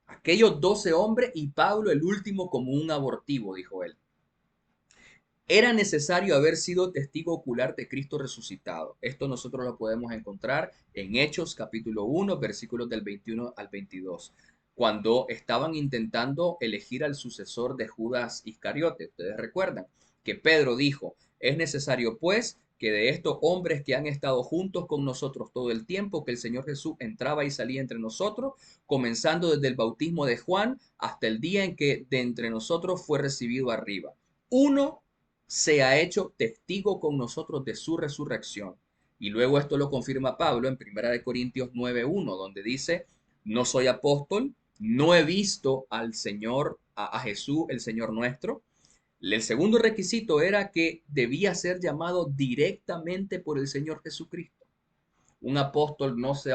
Aquellos 12 hombres y Pablo el último como un abortivo, dijo él. Era necesario haber sido testigo ocular de Cristo resucitado. Esto nosotros lo podemos encontrar en Hechos capítulo 1, versículos del 21 al 22, cuando estaban intentando elegir al sucesor de Judas Iscariote. Ustedes recuerdan que Pedro dijo, es necesario pues que de estos hombres que han estado juntos con nosotros todo el tiempo que el Señor Jesús entraba y salía entre nosotros, comenzando desde el bautismo de Juan hasta el día en que de entre nosotros fue recibido arriba. Uno se ha hecho testigo con nosotros de su resurrección. Y luego esto lo confirma Pablo en 1 Corintios 9:1, donde dice, no soy apóstol, no he visto al Señor, a Jesús, el Señor nuestro. El segundo requisito era que debía ser llamado directamente por el Señor Jesucristo. Un apóstol no se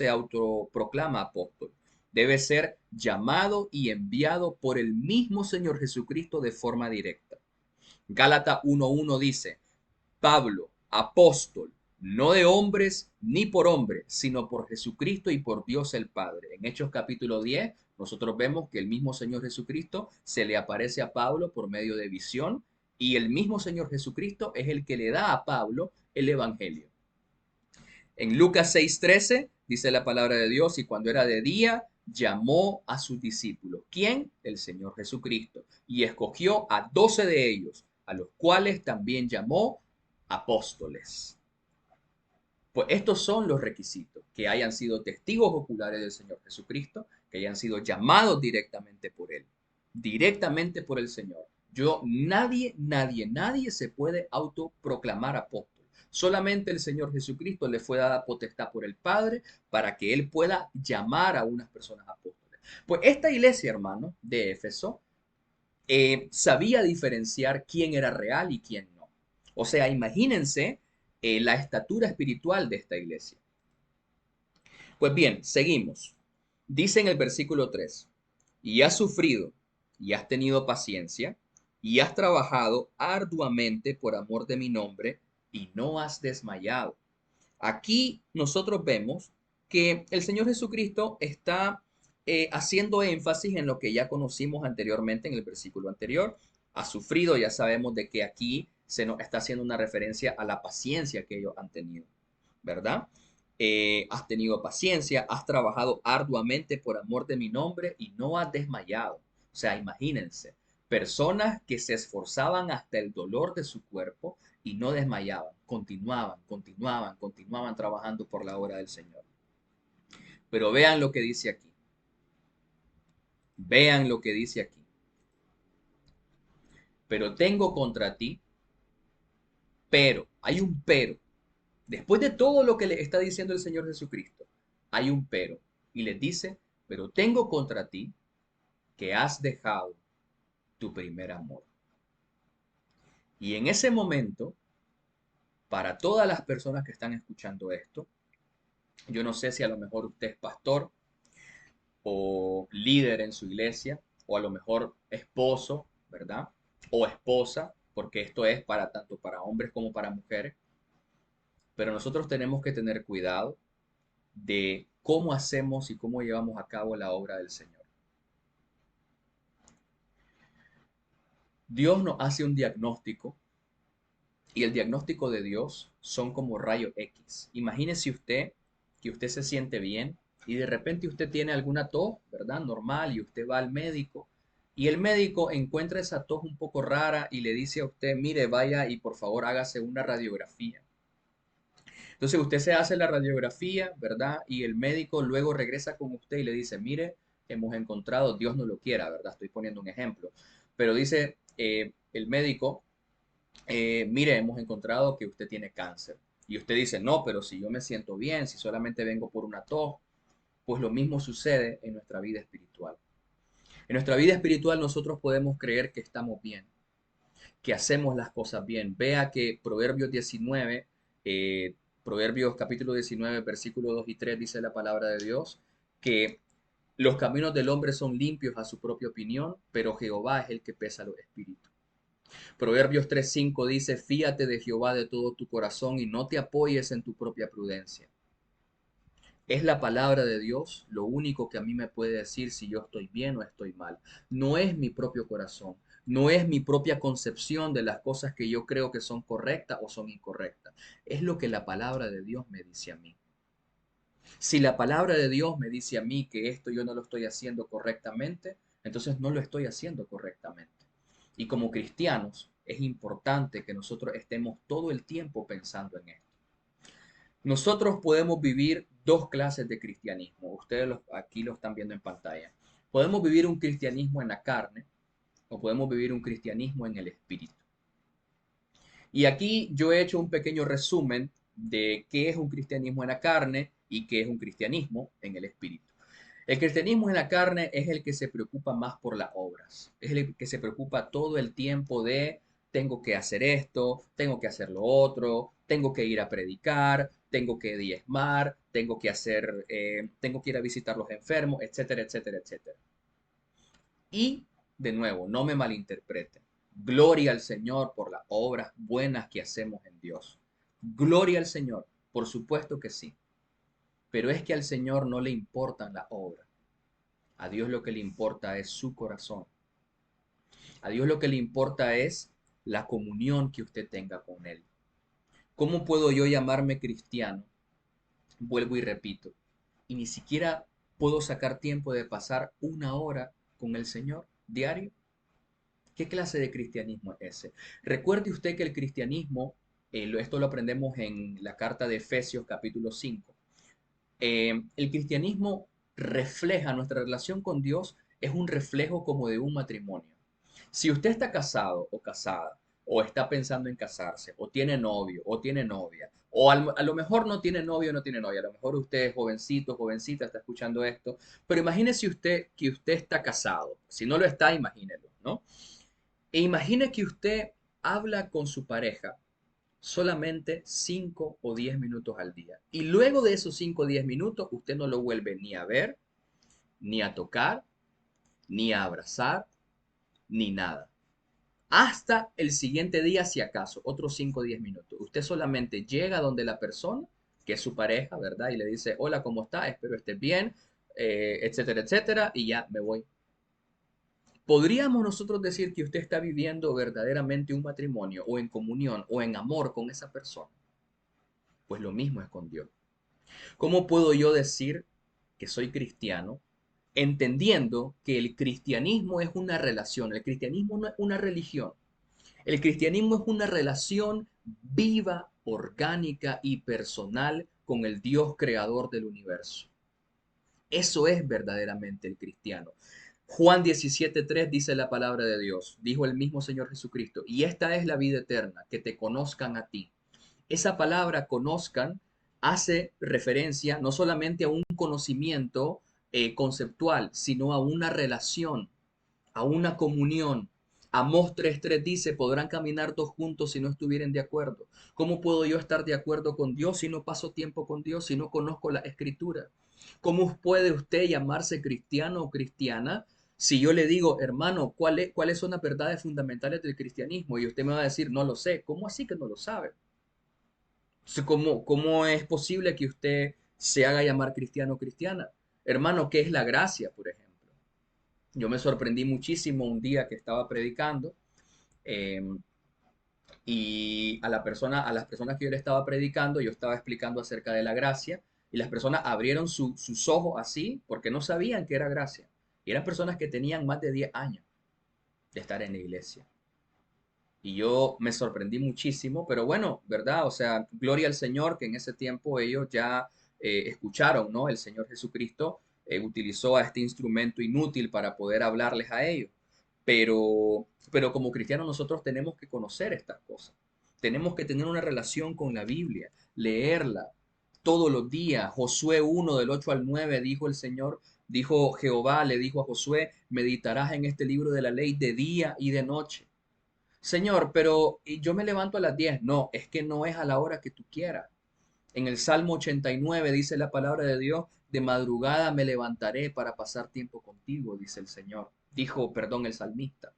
autoproclama apóstol. Debe ser llamado y enviado por el mismo Señor Jesucristo de forma directa. Gálatas 1:1 dice, Pablo, apóstol, no de hombres ni por hombres, sino por Jesucristo y por Dios el Padre. En Hechos capítulo 10, nosotros vemos que el mismo Señor Jesucristo se le aparece a Pablo por medio de visión y el mismo Señor Jesucristo es el que le da a Pablo el Evangelio. En Lucas 6:13 dice la palabra de Dios, y cuando era de día, llamó a sus discípulos. ¿Quién? El Señor Jesucristo. Y escogió a 12 de ellos, a los cuales también llamó apóstoles. Pues estos son los requisitos: que hayan sido testigos oculares del Señor Jesucristo, que hayan sido llamados directamente por Él, directamente por el Señor. Nadie se puede autoproclamar apóstol. Solamente el Señor Jesucristo le fue dada potestad por el Padre para que Él pueda llamar a unas personas apóstoles. Pues esta iglesia, hermano, de Éfeso, sabía diferenciar quién era real y quién no. O sea, imagínense la estatura espiritual de esta iglesia. Pues bien, seguimos. Dice en el versículo 3: y has sufrido, y has tenido paciencia, y has trabajado arduamente por amor de mi nombre, y no has desmayado. Aquí nosotros vemos que el Señor Jesucristo está haciendo énfasis en lo que ya conocimos anteriormente en el versículo anterior. Ha sufrido, ya sabemos de que aquí se nos está haciendo una referencia a la paciencia que ellos han tenido, ¿verdad? Has tenido paciencia, has trabajado arduamente por amor de mi nombre y no has desmayado. O sea, imagínense, personas que se esforzaban hasta el dolor de su cuerpo y no desmayaban, continuaban trabajando por la obra del Señor. Pero vean lo que dice aquí, vean lo que dice aquí. Pero tengo contra ti, hay un pero. Después de todo lo que le está diciendo el Señor Jesucristo, hay un pero. Y les dice, pero tengo contra ti que has dejado tu primer amor. Y en ese momento, para todas las personas que están escuchando esto, yo no sé si a lo mejor usted es pastor o líder en su iglesia, o a lo mejor esposo, ¿verdad? O esposa, porque esto es para tanto para hombres como para mujeres. Pero nosotros tenemos que tener cuidado de cómo hacemos y cómo llevamos a cabo la obra del Señor. Dios nos hace un diagnóstico y el diagnóstico de Dios son como rayos X. Imagínese usted que usted se siente bien y de repente usted tiene alguna tos, ¿verdad? Normal, y usted va al médico y el médico encuentra esa tos un poco rara y le dice a usted, mire, vaya y por favor hágase una radiografía. Entonces usted se hace la radiografía, ¿verdad? Y el médico luego regresa con usted y le dice, mire, hemos encontrado, Dios no lo quiera, ¿verdad? Estoy poniendo un ejemplo. Pero dice el médico, mire, hemos encontrado que usted tiene cáncer. Y usted dice, no, pero si yo me siento bien, si solamente vengo por una tos, pues lo mismo sucede en nuestra vida espiritual. En nuestra vida espiritual nosotros podemos creer que estamos bien, que hacemos las cosas bien. Vea que Proverbios 19, Proverbios capítulo 19, versículos 2 y 3 dice la palabra de Dios, que los caminos del hombre son limpios a su propia opinión, pero Jehová es el que pesa los espíritus. Proverbios 3:5 dice, fíate de Jehová de todo tu corazón y no te apoyes en tu propia prudencia. Es la palabra de Dios lo único que a mí me puede decir si yo estoy bien o estoy mal. No es mi propio corazón, no es mi propia concepción de las cosas que yo creo que son correctas o son incorrectas. Es lo que la palabra de Dios me dice a mí. Si la palabra de Dios me dice a mí que esto yo no lo estoy haciendo correctamente, entonces no lo estoy haciendo correctamente. Y como cristianos es importante que nosotros estemos todo el tiempo pensando en esto. Nosotros podemos vivir dos clases de cristianismo. Aquí lo están viendo en pantalla. Podemos vivir un cristianismo en la carne o podemos vivir un cristianismo en el espíritu. Y aquí yo he hecho un pequeño resumen de qué es un cristianismo en la carne y qué es un cristianismo en el espíritu. El cristianismo en la carne es el que se preocupa más por las obras, es el que se preocupa todo el tiempo de tengo que hacer esto, tengo que hacer lo otro, tengo que ir a predicar, tengo que diezmar, tengo que ir a visitar los enfermos, etcétera, etcétera, etcétera. Y de nuevo, no me malinterpreten. Gloria al Señor por las obras buenas que hacemos en Dios. Gloria al Señor, por supuesto que sí. Pero es que al Señor no le importan las obras. A Dios lo que le importa es su corazón. A Dios lo que le importa es la comunión que usted tenga con Él. ¿Cómo puedo yo llamarme cristiano vuelvo y repito, y ni siquiera puedo sacar tiempo de pasar una hora con el Señor diario. ¿Qué clase de cristianismo es ese? Recuerde usted que el cristianismo, esto lo aprendemos en la carta de Efesios capítulo 5. El cristianismo refleja nuestra relación con Dios, es un reflejo como de un matrimonio. Si usted está casado o casada, o está pensando en casarse, o tiene novio, o tiene novia, o a lo mejor no tiene novio o no tiene novia, a lo mejor usted es jovencito, jovencita, está escuchando esto, pero imagínese usted que usted está casado. Si no lo está, imagínelo, ¿no? E imagine que usted habla con su pareja solamente 5 o 10 minutos al día. Y luego de esos 5 o 10 minutos, usted no lo vuelve ni a ver, ni a tocar, ni a abrazar, ni nada. Hasta el siguiente día, si acaso, otros 5 o 10 minutos. Usted solamente llega donde la persona, que es su pareja, ¿verdad? Y le dice, hola, ¿cómo está? Espero estés bien, etcétera, etcétera, y ya me voy. ¿Podríamos nosotros decir que usted está viviendo verdaderamente un matrimonio o en comunión o en amor con esa persona? Pues lo mismo es con Dios. ¿Cómo puedo yo decir que soy cristiano entendiendo que el cristianismo es una relación? El cristianismo no es una religión. El cristianismo es una relación viva, orgánica y personal con el Dios creador del universo. Eso es verdaderamente el cristiano. Juan 17:3 dice la palabra de Dios, dijo el mismo Señor Jesucristo, y esta es la vida eterna, que te conozcan a ti. Esa palabra conozcan hace referencia no solamente a un conocimiento conceptual, sino a una relación, a una comunión. Amós 3:3 dice, podrán caminar dos juntos si no estuvieran de acuerdo. ¿Cómo puedo yo estar de acuerdo con Dios si no paso tiempo con Dios, si no conozco la escritura? ¿Cómo puede usted llamarse cristiano o cristiana si yo le digo, hermano, ¿cuáles son las verdades fundamentales del cristianismo? Y usted me va a decir, no lo sé. ¿Cómo así que no lo sabe? ¿Cómo es posible que usted se haga llamar cristiano o cristiana? Hermano, ¿qué es la gracia, por ejemplo? Yo me sorprendí muchísimo un día que estaba predicando eh, y a las personas que yo le estaba predicando, yo estaba explicando acerca de la gracia y las personas abrieron sus ojos así porque no sabían qué era gracia. Y eran personas que tenían más de 10 años de estar en la iglesia. Y yo me sorprendí muchísimo, pero bueno, ¿verdad? O sea, gloria al Señor que en ese tiempo ellos ya escucharon, ¿no? El Señor Jesucristo utilizó a este instrumento inútil para poder hablarles a ellos. Pero como cristianos nosotros tenemos que conocer estas cosas. Tenemos que tener una relación con la Biblia, leerla todos los días. Josué 1 del 8 al 9 dijo el Señor, dijo Jehová, le dijo a Josué, meditarás en este libro de la ley de día y de noche. Señor, pero yo me levanto a las 10. No, es que no es a la hora que tú quieras. En el Salmo 89 dice la palabra de Dios, de madrugada me levantaré para pasar tiempo contigo, dice el Señor. Dijo, perdón, el salmista.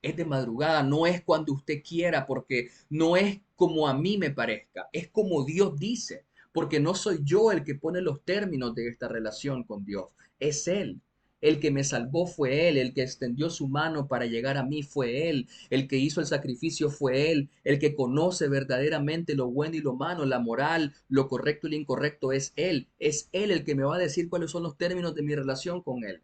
Es de madrugada, no es cuando usted quiera, porque no es como a mí me parezca, es como Dios dice, porque no soy yo el que pone los términos de esta relación con Dios, es Él. El que me salvó fue Él, el que extendió su mano para llegar a mí fue Él, el que hizo el sacrificio fue Él, el que conoce verdaderamente lo bueno y lo malo, la moral, lo correcto y lo incorrecto es Él el que me va a decir cuáles son los términos de mi relación con Él.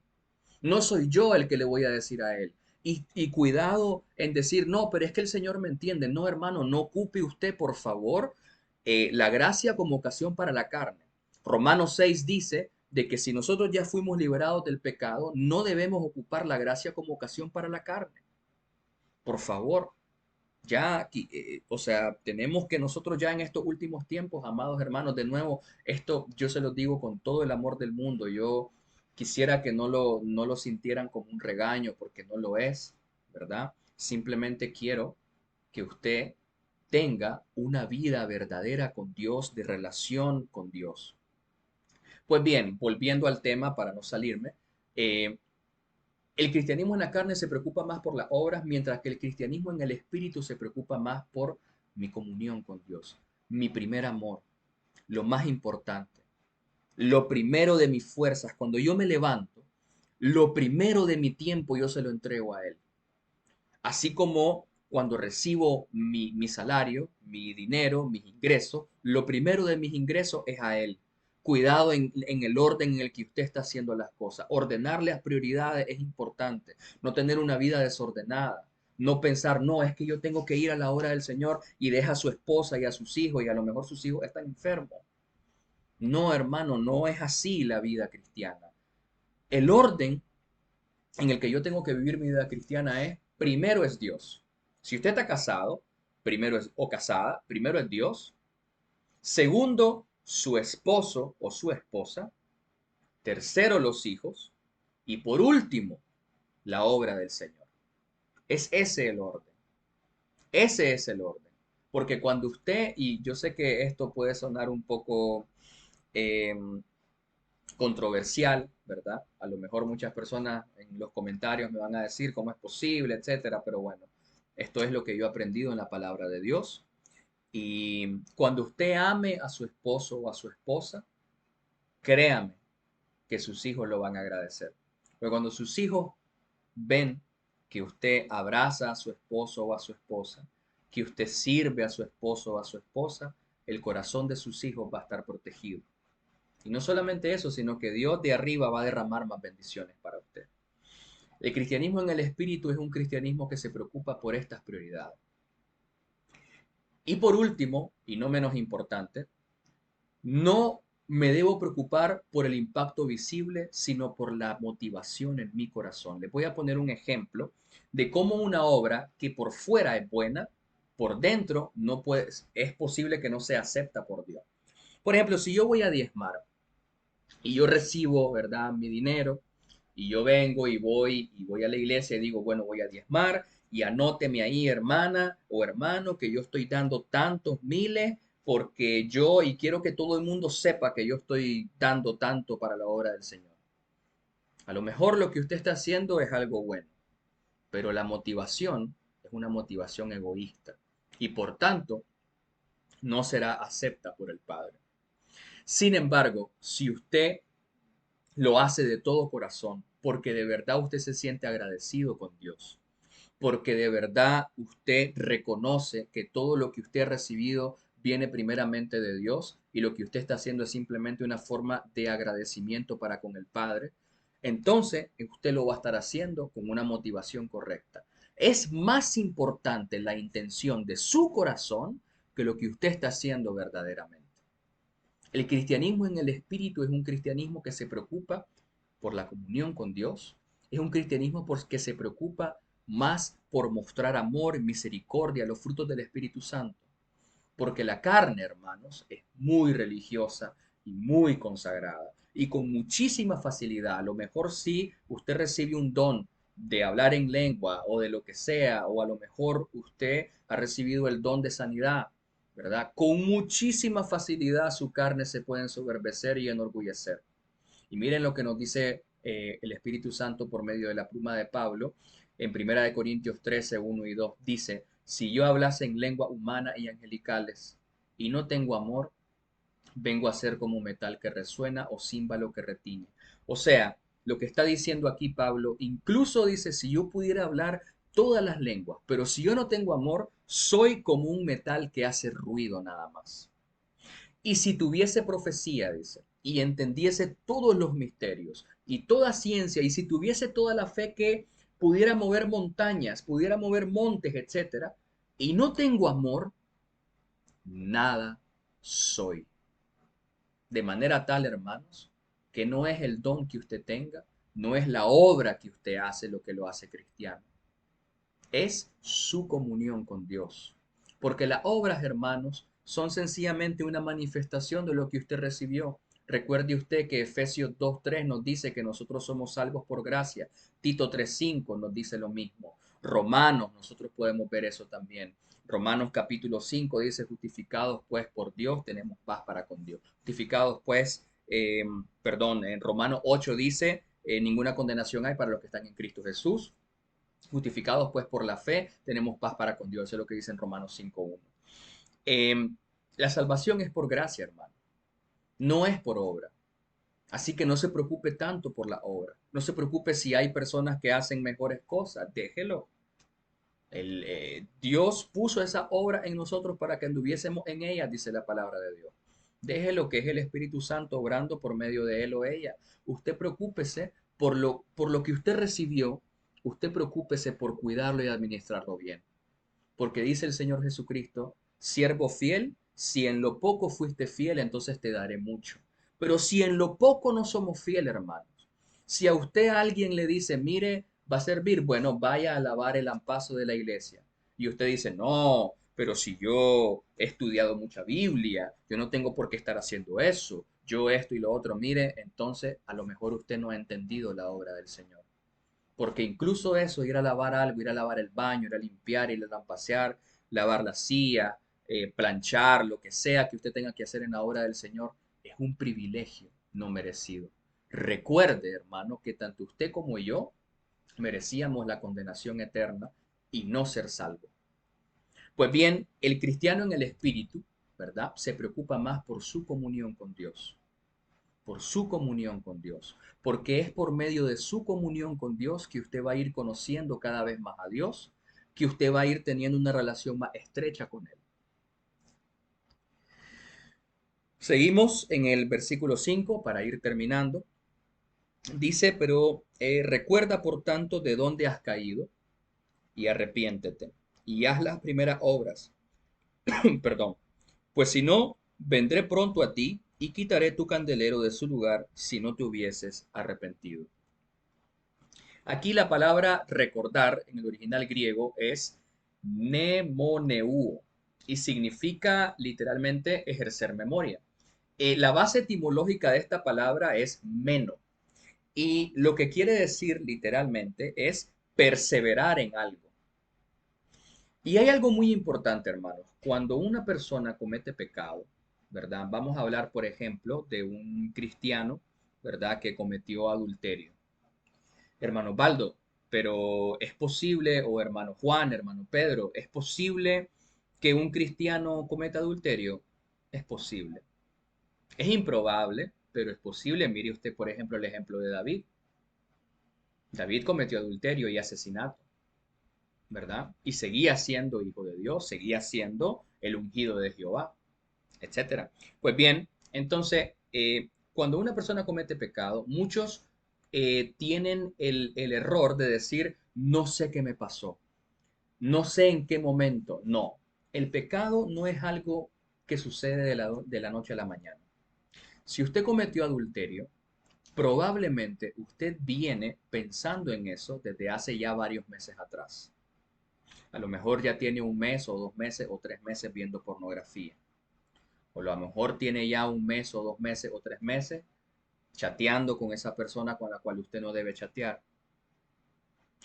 No soy yo el que le voy a decir a él. Y cuidado en decir, no, pero es que el Señor me entiende. No, hermano, no ocupe usted, por favor, la gracia como ocasión para la carne. Romanos 6 dice de que si nosotros ya fuimos liberados del pecado, no debemos ocupar la gracia como ocasión para la carne. Por favor, ya aquí, o sea, tenemos que nosotros ya en estos últimos tiempos, amados hermanos, de nuevo, esto yo se los digo con todo el amor del mundo. Yo quisiera que no lo sintieran como un regaño, porque no lo es, ¿verdad? Simplemente quiero que usted tenga una vida verdadera con Dios, de relación con Dios. Pues bien, volviendo al tema para no salirme, eh, el cristianismo en la carne se preocupa más por las obras, mientras que el cristianismo en el espíritu se preocupa más por mi comunión con Dios, mi primer amor, lo más importante, lo primero de mis fuerzas. Cuando yo me levanto, lo primero de mi tiempo yo se lo entrego a Él. Así como cuando recibo mi salario, mi dinero, mis ingresos, lo primero de mis ingresos es a Él. Cuidado en el orden en el que usted está haciendo las cosas. Ordenar las prioridades es importante. No tener una vida desordenada. No pensar, no, es que yo tengo que ir a la hora del Señor y deja a su esposa y a sus hijos y a lo mejor sus hijos están enfermos. No, hermano, no es así la vida cristiana. El orden en el que yo tengo que vivir mi vida cristiana es, primero es Dios. Si usted está casado, primero es, o casada, primero es Dios. Segundo, su esposo o su esposa. Tercero, los hijos. Y por último, la obra del Señor. Es ese el orden. Ese es el orden. Porque cuando usted, y yo sé que esto puede sonar un poco eh, controversial, ¿verdad? A lo mejor muchas personas en los comentarios me van a decir cómo es posible, etcétera, pero bueno, esto es lo que yo he aprendido en la palabra de Dios. Y cuando usted ame a su esposo o a su esposa, créame que sus hijos lo van a agradecer. Pero cuando sus hijos ven que usted abraza a su esposo o a su esposa, que usted sirve a su esposo o a su esposa, el corazón de sus hijos va a estar protegido. Y no solamente eso, sino que Dios de arriba va a derramar más bendiciones para usted. El cristianismo en el espíritu es un cristianismo que se preocupa por estas prioridades. Y por último, y no menos importante, no me debo preocupar por el impacto visible, sino por la motivación en mi corazón. Les voy a poner un ejemplo de cómo una obra que por fuera es buena, por dentro no puede, es posible que no sea acepta por Dios. Por ejemplo, si yo voy a diezmar y yo recibo, ¿verdad?, mi dinero y yo vengo y voy a la iglesia y digo, bueno, voy a diezmar y anóteme ahí, hermana o hermano, que yo estoy dando tantos miles porque yo y quiero que todo el mundo sepa que yo estoy dando tanto para la obra del Señor. A lo mejor lo que usted está haciendo es algo bueno, pero la motivación es una motivación egoísta y por tanto no será acepta por el Padre. Sin embargo, si usted lo hace de todo corazón, porque de verdad usted se siente agradecido con Dios, porque de verdad usted reconoce que todo lo que usted ha recibido viene primeramente de Dios y lo que usted está haciendo es simplemente una forma de agradecimiento para con el Padre, entonces usted lo va a estar haciendo con una motivación correcta. Es más importante la intención de su corazón que lo que usted está haciendo verdaderamente. El cristianismo en el espíritu es un cristianismo que se preocupa por la comunión con Dios. Es un cristianismo que se preocupa más por mostrar amor, misericordia, los frutos del Espíritu Santo. Porque la carne, hermanos, es muy religiosa y muy consagrada. Y con muchísima facilidad, a lo mejor si usted recibe un don de hablar en lengua o de lo que sea, o a lo mejor usted ha recibido el don de sanidad, ¿verdad? Con muchísima facilidad su carne se puede ensoberbecer y enorgullecer. Y miren lo que nos dice el Espíritu Santo por medio de la pluma de Pablo en 1 Corintios 13, 1 y 2. Dice, si yo hablase en lengua humana y angelicales y no tengo amor, vengo a ser como metal que resuena o címbalo que retiñe. O sea, lo que está diciendo aquí Pablo, incluso dice, si yo pudiera hablar todas las lenguas, pero si yo no tengo amor, soy como un metal que hace ruido nada más. Y si tuviese profecía, dice, y entendiese todos los misterios y toda ciencia, y si tuviese toda la fe que pudiera mover montañas, pudiera mover montes, etcétera, y no tengo amor, nada soy. De manera tal, hermanos, que no es el don que usted tenga, no es la obra que usted hace lo que lo hace cristiano, es su comunión con Dios. Porque las obras, hermanos, son sencillamente una manifestación de lo que usted recibió. Recuerde usted que Efesios 2:3 nos dice que nosotros somos salvos por gracia. Tito 3:5 nos dice lo mismo. Romanos, nosotros podemos ver eso también. Romanos capítulo 5 dice, justificados pues por Dios, tenemos paz para con Dios. Justificados pues, en Romanos 8 dice, ninguna condenación hay para los que están en Cristo Jesús. Justificados pues por la fe, tenemos paz para con Dios. Eso es lo que dice en Romanos 5:1. Eh, la salvación es por gracia, hermano. No es por obra. Así que no se preocupe tanto por la obra. No se preocupe si hay personas que hacen mejores cosas. Déjelo. Dios puso esa obra en nosotros para que anduviésemos en ella, dice la palabra de Dios. Deje lo que es el Espíritu Santo obrando por medio de él o ella. Usted preocúpese por lo que usted recibió, usted preocúpese por cuidarlo y administrarlo bien. Porque dice el Señor Jesucristo, siervo fiel, si en lo poco fuiste fiel, entonces te daré mucho. Pero si en lo poco no somos fieles, hermanos, si a usted alguien le dice, mire, va a servir, bueno, vaya a lavar el lampazo de la iglesia. Y usted dice, no, pero si yo he estudiado mucha Biblia, yo no tengo por qué estar haciendo eso, yo esto y lo otro, mire, entonces a lo mejor usted no ha entendido la obra del Señor. Porque incluso eso, ir a lavar algo, ir a lavar el baño, ir a limpiar, ir a lampasear, lavar la silla, planchar, lo que sea que usted tenga que hacer en la obra del Señor, es un privilegio no merecido. Recuerde, hermano, que tanto usted como yo merecíamos la condenación eterna y no ser salvo. Pues bien, el cristiano en el espíritu, ¿verdad? Se preocupa más por su comunión con Dios, por su comunión con Dios, porque es por medio de su comunión con Dios que usted va a ir conociendo cada vez más a Dios, que usted va a ir teniendo una relación más estrecha con Él. Seguimos en el versículo 5 para ir terminando. Dice, pero recuerda por tanto de dónde has caído y arrepiéntete y haz las primeras obras. Perdón. Pues si no, vendré pronto a ti y quitaré tu candelero de su lugar si no te hubieses arrepentido. Aquí la palabra recordar en el original griego es mnemoneuo y significa literalmente ejercer memoria. La base etimológica de esta palabra es meno y lo que quiere decir literalmente es perseverar en algo. Y hay algo muy importante, hermanos. Cuando una persona comete pecado, ¿verdad? Vamos a hablar, por ejemplo, de un cristiano, ¿verdad? Que cometió adulterio. Hermano Baldo, pero es posible, o hermano Juan, hermano Pedro, ¿es posible que un cristiano cometa adulterio? Es posible. Es improbable, pero es posible. Mire usted, por ejemplo, el ejemplo de David. David cometió adulterio y asesinato, ¿verdad? Y seguía siendo hijo de Dios, seguía siendo el ungido de Jehová, etcétera. Pues bien, entonces, cuando una persona comete pecado, muchos tienen el error de decir, no sé qué me pasó, no sé en qué momento. No, el pecado no es algo que sucede de la noche a la mañana. Si usted cometió adulterio, probablemente usted viene pensando en eso desde hace ya varios meses atrás. A lo mejor ya tiene un mes o 2 meses o 3 meses viendo pornografía. O a lo mejor tiene ya un mes o 2 meses o 3 meses chateando con esa persona con la cual usted no debe chatear.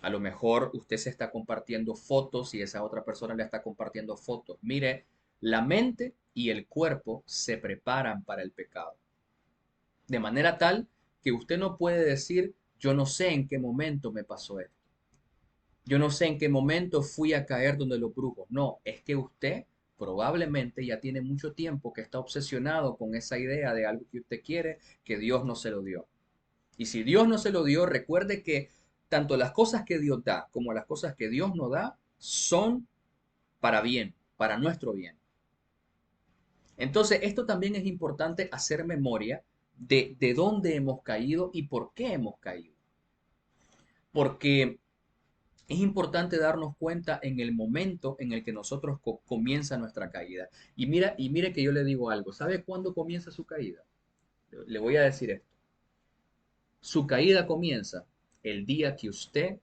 A lo mejor usted se está compartiendo fotos y esa otra persona le está compartiendo fotos. Mire, la mente y el cuerpo se preparan para el pecado. De manera tal que usted no puede decir, yo no sé en qué momento me pasó esto. Yo no sé en qué momento fui a caer donde los brujos. No, es que usted probablemente ya tiene mucho tiempo que está obsesionado con esa idea de algo que usted quiere que Dios no se lo dio. Y si Dios no se lo dio, recuerde que tanto las cosas que Dios da como las cosas que Dios no da son para bien, para nuestro bien. Entonces, esto también es importante hacer memoria de dónde hemos caído y por qué hemos caído. Porque es importante darnos cuenta en el momento en el que nosotros comienza nuestra caída. Y mire que yo le digo algo. ¿Sabe cuándo comienza su caída? Le voy a decir esto. Su caída comienza el día que usted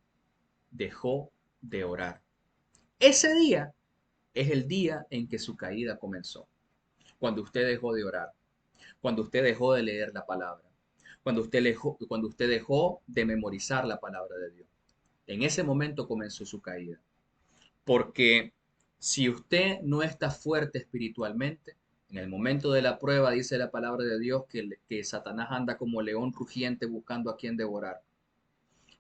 dejó de orar. Ese día es el día en que su caída comenzó. Cuando usted dejó de orar, cuando usted dejó de leer la palabra, cuando usted dejó de memorizar la palabra de Dios. En ese momento comenzó su caída. Porque si usted no está fuerte espiritualmente, en el momento de la prueba dice la palabra de Dios que Satanás anda como león rugiente buscando a quien devorar.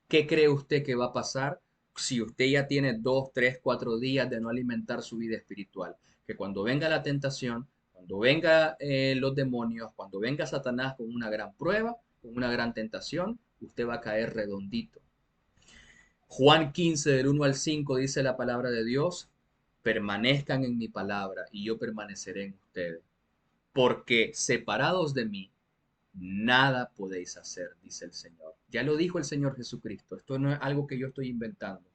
¿Qué cree usted que va a pasar si usted ya tiene 2, 3, 4 días de no alimentar su vida espiritual? Que cuando venga la tentación, cuando venga los demonios, cuando venga Satanás con una gran prueba, con una gran tentación, usted va a caer redondito. Juan 15 del 1 al 5 dice la palabra de Dios, permanezcan en mi palabra y yo permaneceré en ustedes, porque separados de mí, nada podéis hacer, dice el Señor. Ya lo dijo el Señor Jesucristo, esto no es algo que yo estoy inventando.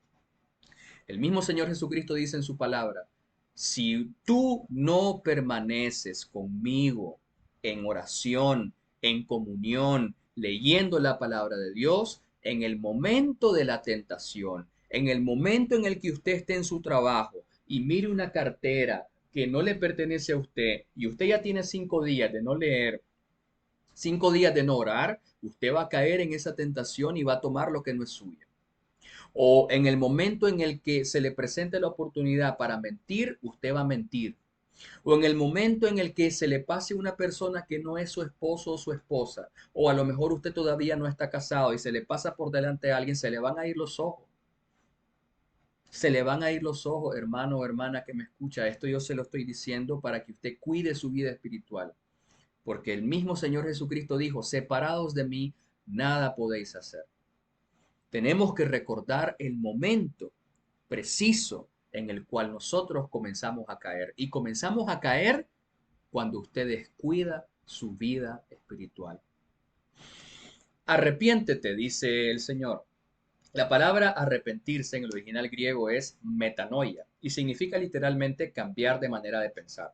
El mismo Señor Jesucristo dice en su palabra, si tú no permaneces conmigo en oración, en comunión, leyendo la palabra de Dios, en el momento de la tentación, en el momento en el que usted esté en su trabajo y mire una cartera que no le pertenece a usted y usted ya tiene 5 días de no leer, 5 días de no orar, usted va a caer en esa tentación y va a tomar lo que no es suyo. O en el momento en el que se le presente la oportunidad para mentir, usted va a mentir. O en el momento en el que se le pase una persona que no es su esposo o su esposa, o a lo mejor usted todavía no está casado y se le pasa por delante a alguien, se le van a ir los ojos. Se le van a ir los ojos, hermano o hermana que me escucha. Esto yo se lo estoy diciendo para que usted cuide su vida espiritual. Porque el mismo Señor Jesucristo dijo, separados de mí, nada podéis hacer. Tenemos que recordar el momento preciso en el cual nosotros comenzamos a caer. Y comenzamos a caer cuando usted descuida su vida espiritual. Arrepiéntete, dice el Señor. La palabra arrepentirse en el original griego es metanoia y significa literalmente cambiar de manera de pensar.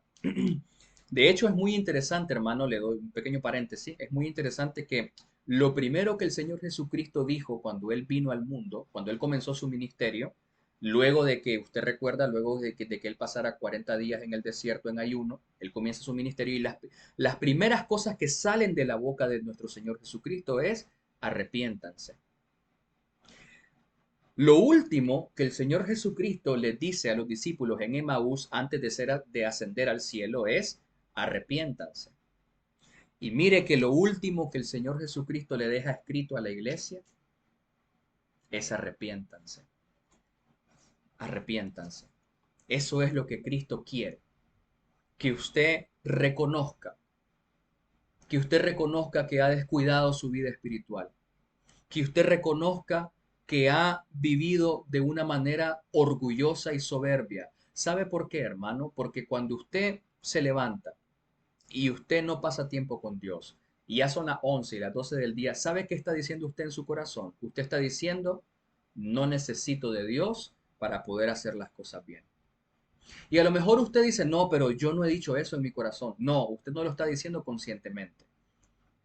De hecho, es muy interesante, hermano, le doy un pequeño paréntesis, es muy interesante que lo primero que el Señor Jesucristo dijo cuando Él vino al mundo, cuando Él comenzó su ministerio, luego de que, usted recuerda, luego de que Él pasara 40 días en el desierto en ayuno, Él comienza su ministerio y las primeras cosas que salen de la boca de nuestro Señor Jesucristo es arrepiéntanse. Lo último que el Señor Jesucristo les dice a los discípulos en Emaús antes de ascender al cielo es arrepiéntanse. Y mire que lo último que el Señor Jesucristo le deja escrito a la iglesia es arrepiéntanse. Arrepiéntanse. Eso es lo que Cristo quiere. Que usted reconozca que ha descuidado su vida espiritual, que usted reconozca que ha vivido de una manera orgullosa y soberbia. ¿Sabe por qué, hermano? Porque cuando usted se levanta y usted no pasa tiempo con Dios, y ya son las 11 y las 12 del día, ¿sabe qué está diciendo usted en su corazón? Usted está diciendo, no necesito de Dios para poder hacer las cosas bien. Y a lo mejor usted dice, no, pero yo no he dicho eso en mi corazón. No, usted no lo está diciendo conscientemente,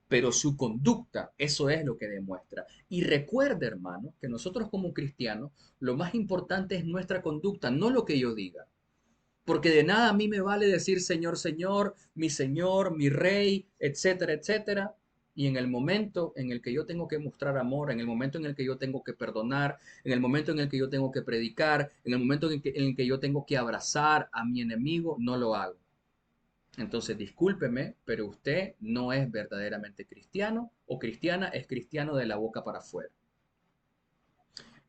pero su conducta, eso es lo que demuestra. Y recuerde, hermano, que nosotros como cristianos, lo más importante es nuestra conducta, no lo que yo diga. Porque de nada a mí me vale decir Señor, mi Rey, etcétera, etcétera. Y en el momento en el que yo tengo que mostrar amor, en el momento en el que yo tengo que perdonar, en el momento en el que yo tengo que predicar, en el momento en el que yo tengo que abrazar a mi enemigo, no lo hago. Entonces, discúlpeme, pero usted no es verdaderamente cristiano o cristiana, es cristiano de la boca para afuera.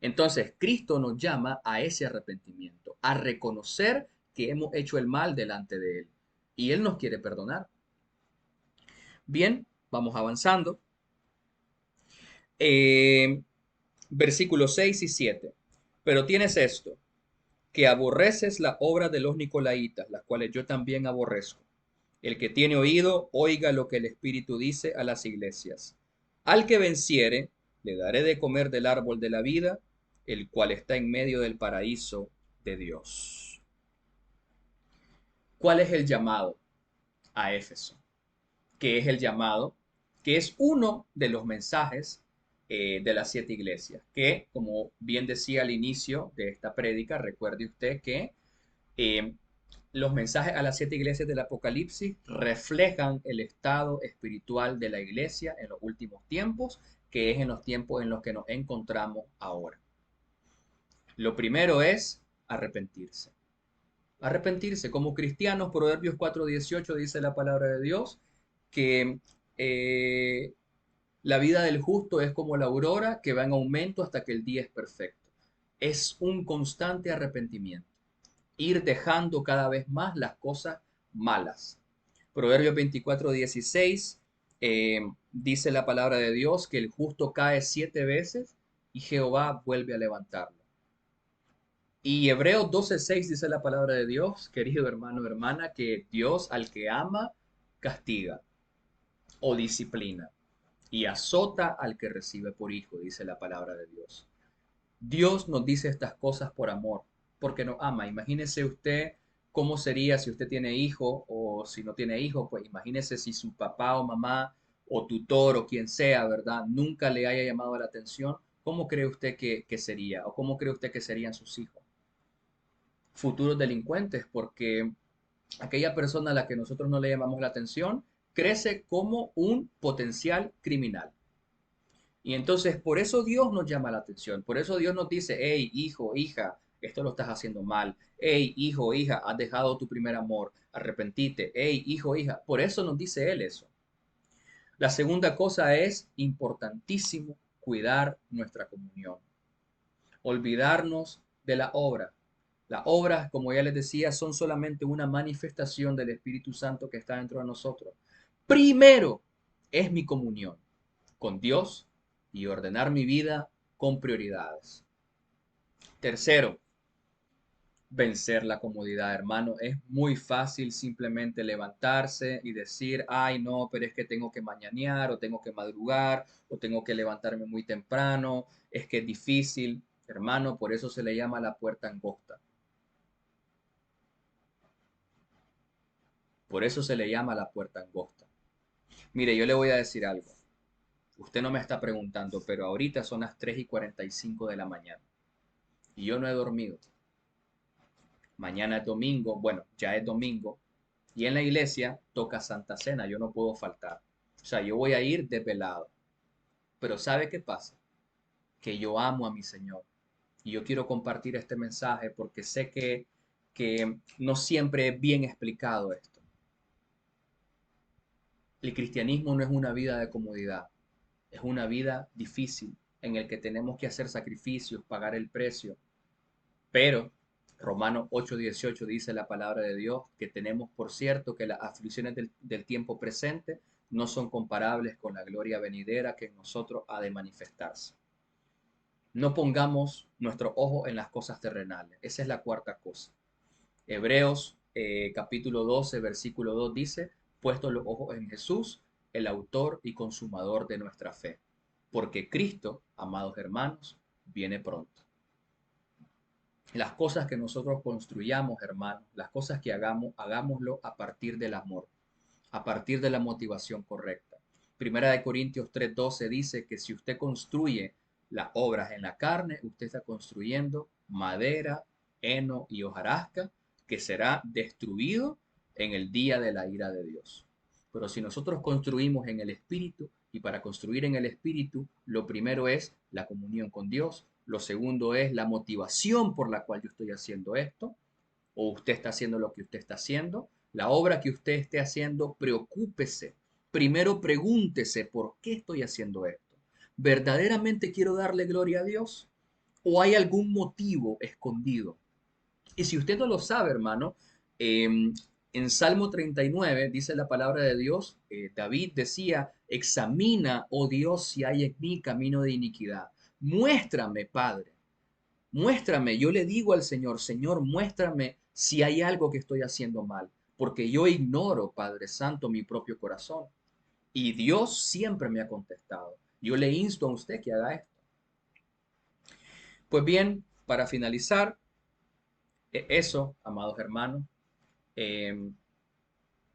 Entonces, Cristo nos llama a ese arrepentimiento, a reconocer que hemos hecho el mal delante de Él y Él nos quiere perdonar. Bien, vamos avanzando. Eh, Versículos 6 y 7. Pero tienes esto, que aborreces la obra de los nicolaítas, las cuales yo también aborrezco. El que tiene oído, oiga lo que el Espíritu dice a las iglesias. Al que venciere, le daré de comer del árbol de la vida, el cual está en medio del paraíso de Dios. ¿Cuál es el llamado a Éfeso? ¿Qué es el llamado? Que es uno de los mensajes de las 7 iglesias, que como bien decía al inicio de esta prédica, recuerde usted que eh, los mensajes a las 7 iglesias del Apocalipsis reflejan el estado espiritual de la iglesia en los últimos tiempos, que es en los tiempos en los que nos encontramos ahora. Lo primero es arrepentirse. Arrepentirse. Como cristianos, Proverbios 4:18 dice la palabra de Dios que la vida del justo es como la aurora que va en aumento hasta que el día es perfecto. Es un constante arrepentimiento, ir dejando cada vez más las cosas malas. Proverbios 24:16 dice la palabra de Dios que el justo cae 7 veces y Jehová vuelve a levantarlo. Y Hebreos 12:6 dice la palabra de Dios, querido hermano, hermana, que Dios al que ama, castiga o disciplina y azota al que recibe por hijo, dice la palabra de Dios. Dios nos dice estas cosas por amor, porque nos ama. Imagínese usted cómo sería si usted tiene hijo o si no tiene hijo, pues imagínese si su papá o mamá o tutor o quien sea, ¿verdad? Nunca le haya llamado la atención. ¿Cómo cree usted que sería? ¿O cómo cree usted que serían sus hijos? Futuros delincuentes, porque aquella persona a la que nosotros no le llamamos la atención crece como un potencial criminal. Y entonces por eso Dios nos llama la atención, por eso Dios nos dice, hey, hijo, hija, esto lo estás haciendo mal. Hey, hijo, hija, has dejado tu primer amor, arrepentite. Hey, hijo, hija, por eso nos dice Él eso. La segunda cosa es importantísimo cuidar nuestra comunión, olvidarnos de la obra. Las obras, como ya les decía, son solamente una manifestación del Espíritu Santo que está dentro de nosotros. Primero es mi comunión con Dios y ordenar mi vida con prioridades. Tercero, vencer la comodidad, hermano. Es muy fácil simplemente levantarse y decir, ay, no, pero es que tengo que mañanear o tengo que madrugar o tengo que levantarme muy temprano. Es que es difícil, hermano, por eso se le llama la puerta angosta. Por eso se le llama la puerta angosta. Mire, yo le voy a decir algo. Usted no me está preguntando, pero ahorita son las 3:45 de la mañana y yo no he dormido. Mañana es domingo, bueno, ya es domingo, y en la iglesia toca Santa Cena, yo no puedo faltar. O sea, yo voy a ir desvelado. Pero ¿sabe qué pasa? Que yo amo a mi Señor y yo quiero compartir este mensaje porque sé que no siempre es bien explicado esto. El cristianismo no es una vida de comodidad, es una vida difícil en el que tenemos que hacer sacrificios, pagar el precio. Pero Romanos 8:18 dice la palabra de Dios que tenemos por cierto que las aflicciones del tiempo presente no son comparables con la gloria venidera que en nosotros ha de manifestarse. No pongamos nuestro ojo en las cosas terrenales. Esa es la cuarta cosa. Hebreos capítulo 12, versículo 2 dice, puesto los ojos en Jesús, el autor y consumador de nuestra fe. Porque Cristo, amados hermanos, viene pronto. Las cosas que nosotros construyamos, hermanos, las cosas que hagamos, hagámoslo a partir del amor, a partir de la motivación correcta. Primera de Corintios 3:12 dice que si usted construye las obras en la carne, usted está construyendo madera, heno y hojarasca que será destruido en el día de la ira de Dios. Pero si nosotros construimos en el Espíritu, y para construir en el Espíritu, lo primero es la comunión con Dios, lo segundo es la motivación por la cual yo estoy haciendo esto, o usted está haciendo lo que usted está haciendo, la obra que usted esté haciendo, preocúpese. Primero pregúntese, ¿por qué estoy haciendo esto? ¿Verdaderamente quiero darle gloria a Dios? ¿O hay algún motivo escondido? Y si usted no lo sabe, hermano, en Salmo 39 dice la palabra de Dios, David decía, examina, oh Dios, si hay en mí camino de iniquidad. Muéstrame, Padre, muéstrame. Yo le digo al Señor, Señor, muéstrame si hay algo que estoy haciendo mal, porque yo ignoro, Padre Santo, mi propio corazón. Y Dios siempre me ha contestado. Yo le insto a usted que haga esto. Pues bien, para finalizar, eso, amados hermanos, eh,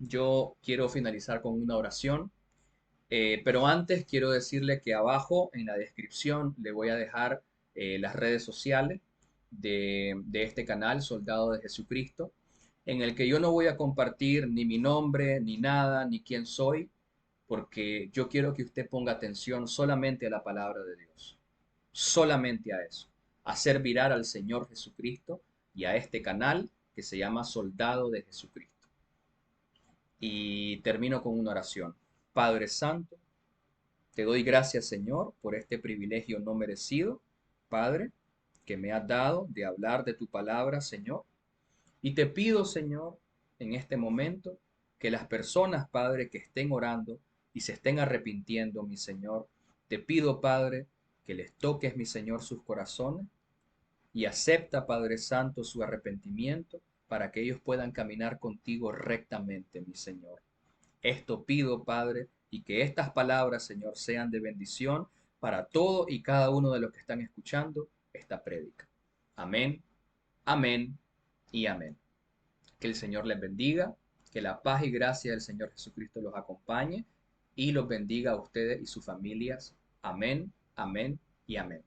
yo quiero finalizar con una oración, pero antes quiero decirle que abajo en la descripción le voy a dejar las redes sociales de este canal, Soldado de Jesucristo, en el que yo no voy a compartir ni mi nombre, ni nada, ni quién soy, porque yo quiero que usted ponga atención solamente a la palabra de Dios, solamente a eso, a hacer virar al Señor Jesucristo y a este canal que se llama Soldado de Jesucristo. Y termino con una oración. Padre Santo, te doy gracias, Señor, por este privilegio no merecido, Padre, que me has dado de hablar de tu palabra, Señor. Y te pido, Señor, en este momento, que las personas, Padre, que estén orando y se estén arrepintiendo, mi Señor, te pido, Padre, que les toques, mi Señor, sus corazones y acepta, Padre Santo, su arrepentimiento para que ellos puedan caminar contigo rectamente, mi Señor. Esto pido, Padre, y que estas palabras, Señor, sean de bendición para todo y cada uno de los que están escuchando esta prédica. Amén, amén y amén. Que el Señor les bendiga, que la paz y gracia del Señor Jesucristo los acompañe y los bendiga a ustedes y sus familias. Amén, amén y amén.